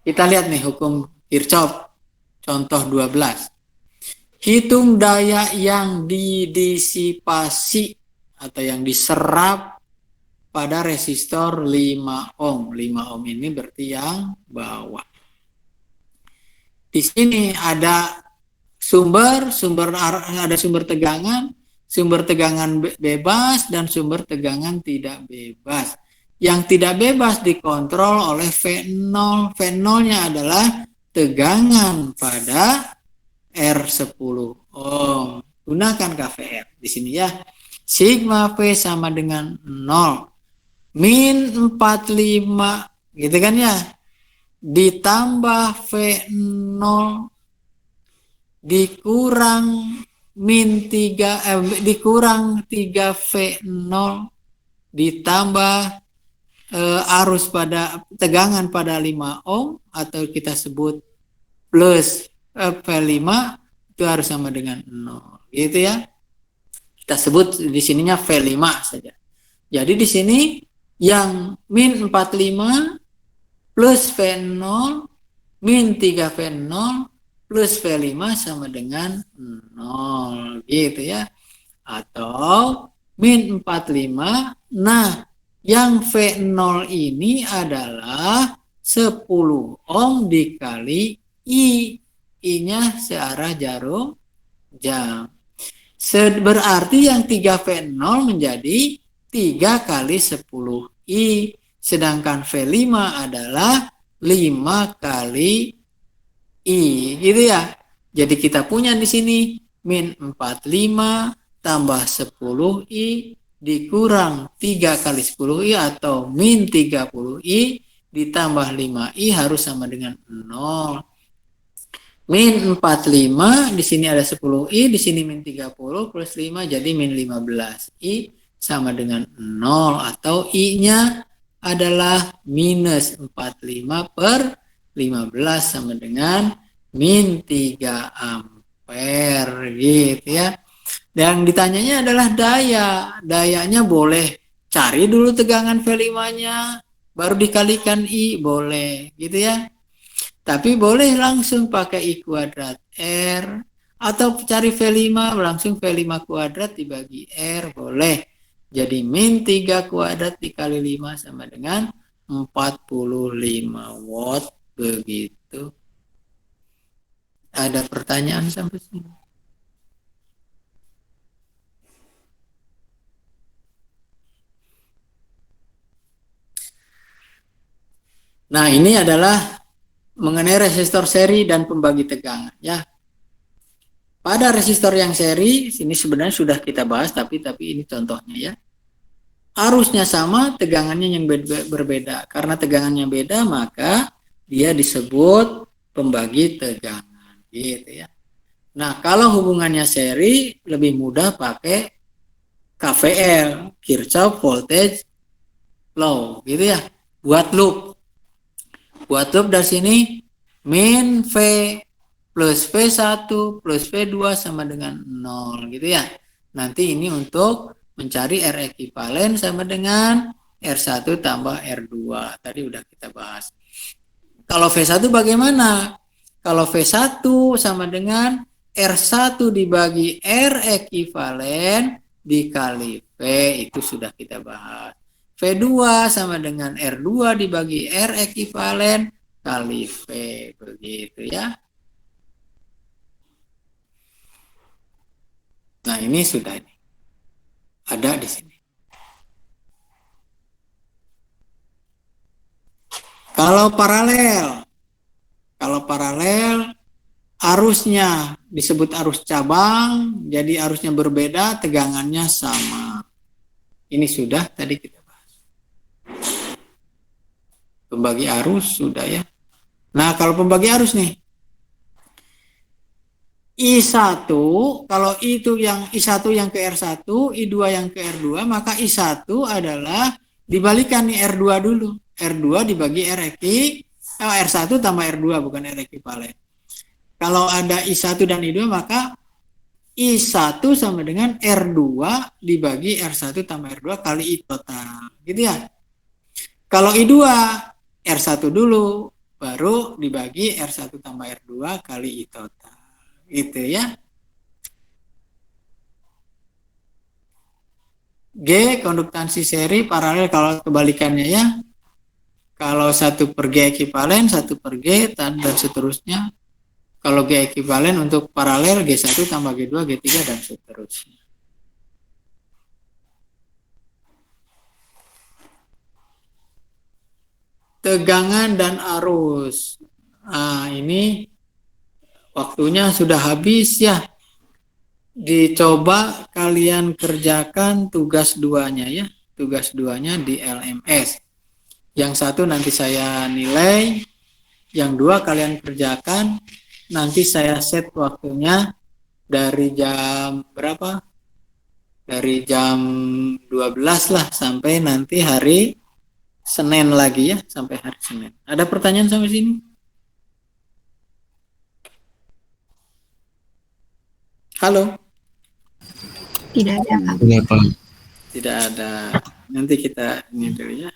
Kita lihat nih hukum Kirchhoff. Contoh 12. Hitung daya yang didisipasi atau yang diserap pada resistor 5 ohm. 5 ohm ini berarti yang bawah. Di sini ada sumber tegangan bebas dan sumber tegangan tidak bebas. Yang tidak bebas dikontrol oleh V0. V0-nya adalah tegangan pada R10 ohm. Gunakan KVL di sini ya. Sigma V sama dengan 0. Min 45 gitu kan ya. Ditambah V0 dikurang min 3 dikurang 3V0 ditambah arus pada tegangan pada 5 ohm atau kita sebut plus V5 itu harus sama dengan 0 gitu ya. Kita sebut di sininya V5 saja. Jadi di sini yang min 45 plus V0 min 3V0 plus V5 sama dengan 0 gitu ya. Atau min 45. Nah, yang V0 ini adalah 10 ohm dikali I. I-nya searah jarum jam. Berarti yang 3V0 menjadi 3 kali 10 I. Sedangkan V5 adalah 5 kali I. Gitu ya. Jadi kita punya di sini min 45 tambah 10 I dikurang 3 kali 10 I atau min 30 I ditambah 5 I harus sama dengan 0. Min 45 di sini ada 10 I, di sini min 30 plus 5 jadi min 15 I sama dengan 0 atau I-nya adalah minus 45 per 15 sama dengan min 3 ampere gitu ya. Dan ditanyanya adalah daya. Dayanya boleh cari dulu tegangan V5-nya, baru dikalikan I, boleh gitu ya. Tapi boleh langsung pakai I kuadrat R, atau cari V5 langsung V5 kuadrat dibagi R, boleh. Jadi min 3 kuadrat dikali 5 sama dengan 45 watt begitu. Ada pertanyaan sampai sini? Nah, ini adalah mengenai resistor seri dan pembagi tegangan ya. Pada resistor yang seri ini sebenarnya sudah kita bahas tapi ini contohnya ya. Arusnya sama, tegangannya yang berbeda. Karena tegangannya beda maka dia disebut pembagi tegangan gitu ya. Nah, kalau hubungannya seri lebih mudah pakai KVL, Kirchhoff Voltage Law gitu ya. Buat loop dari sini min V plus V1 plus V2 sama dengan 0 gitu ya. Nanti ini untuk mencari R ekivalen sama dengan R1 tambah R2. Tadi udah kita bahas. Kalau V1 bagaimana? Kalau V1 sama dengan R1 dibagi R ekivalen dikali V, itu sudah kita bahas. V2 sama dengan R2 dibagi R ekivalen kali V, begitu ya. Nah, ini sudah ada di sini. Kalau paralel arusnya disebut arus cabang, jadi arusnya berbeda, tegangannya sama. Ini sudah tadi kita pembagi arus sudah ya. Nah, kalau pembagi arus nih I1, kalau itu yang I1 yang ke R1, I2 yang ke R2, maka I1 adalah dibalikan nih R2 dulu. R2 dibagi R1 tambah R2 bukan R ekivalen. Kalau ada I1 dan I2 maka I1 sama dengan R2 dibagi R1 tambah R2 kali I total. Gitu ya. Kalau I2 R1 dulu, baru dibagi R1 tambah R2 kali I total. Gitu ya. G, konduktansi seri paralel kalau kebalikannya ya. Kalau 1 per G ekivalen, 1 per G, dan seterusnya. Kalau G ekivalen untuk paralel, G1 tambah G2, G3, dan seterusnya. Tegangan dan arus. Nah, ini waktunya sudah habis ya. Dicoba kalian kerjakan tugas 2-nya ya. Tugas 2-nya di LMS. Yang 1 nanti saya nilai. Yang 2 kalian kerjakan. Nanti saya set waktunya dari jam berapa? Dari jam 12 lah sampai nanti hari Senin lagi ya, sampai hari Senin. Ada pertanyaan sampai sini? Halo? Tidak ada, Pak. Iya, Pak. Tidak ada. Nanti kita ini dulu ya.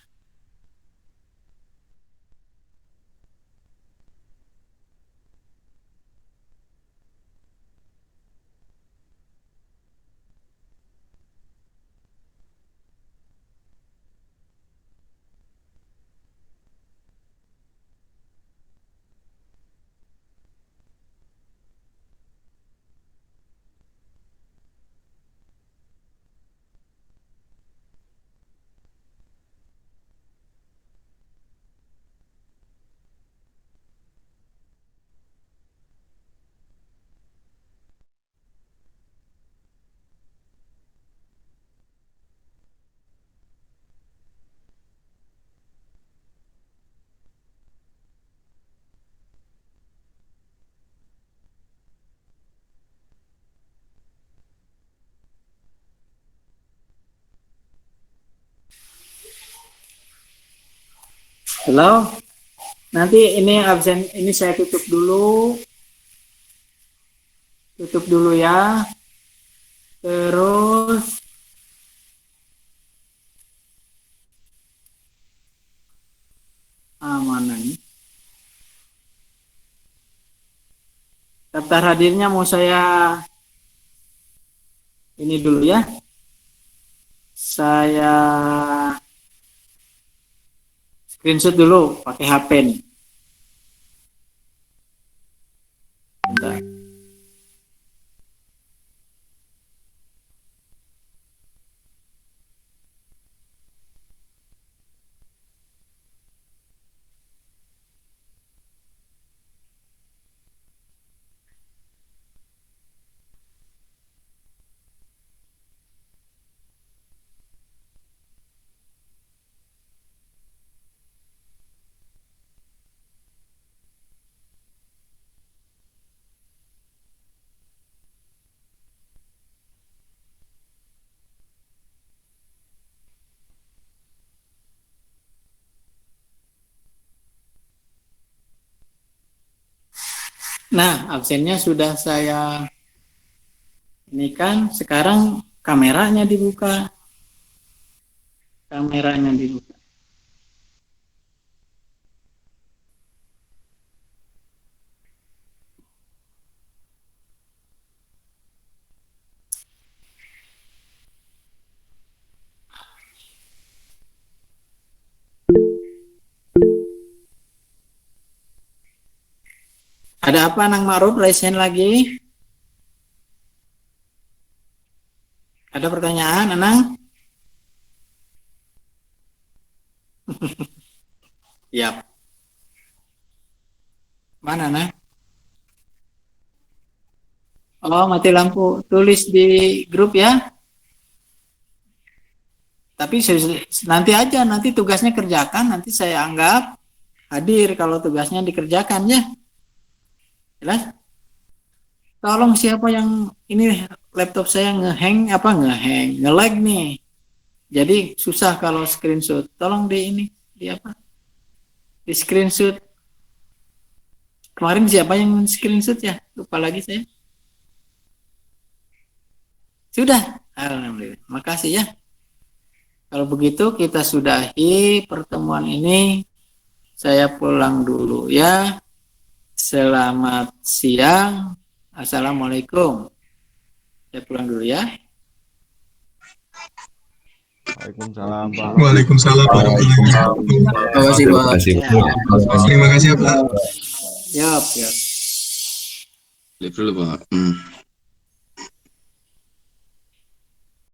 Halo? Nanti ini absen, ini saya tutup dulu. Tutup dulu ya. Terus mana nih? Daftar hadirnya mau saya ini dulu ya. Saya screenshot dulu pakai HP nih. Bentar. Nah, absennya sudah saya ini kan, sekarang kameranya dibuka. Kameranya dibuka. Ada apa Nang Ma'ruf, raise hand lagi? Ada pertanyaan, Anang? Yap. Mana, Nang? Oh, mati lampu. Tulis di grup ya. Tapi nanti aja, nanti tugasnya kerjakan, nanti saya anggap hadir kalau tugasnya dikerjakan ya. Jelas? Tolong siapa yang ini laptop saya nge-lag nih. Jadi susah kalau screenshot. Tolong di apa? Di screenshot. Kemarin siapa yang screenshot ya? Lupa lagi saya. Sudah. Alhamdulillah. Makasih ya. Kalau begitu kita sudahi pertemuan ini. Saya pulang dulu ya. Selamat siang. Assalamualaikum. Saya pulang dulu ya. Waalaikumsalam, Pak. Waalaikumsalam warahmatullahi Terima kasih, Pak. Terima kasih ya, Pak. Yap, yap. Lihat dulu, Pak.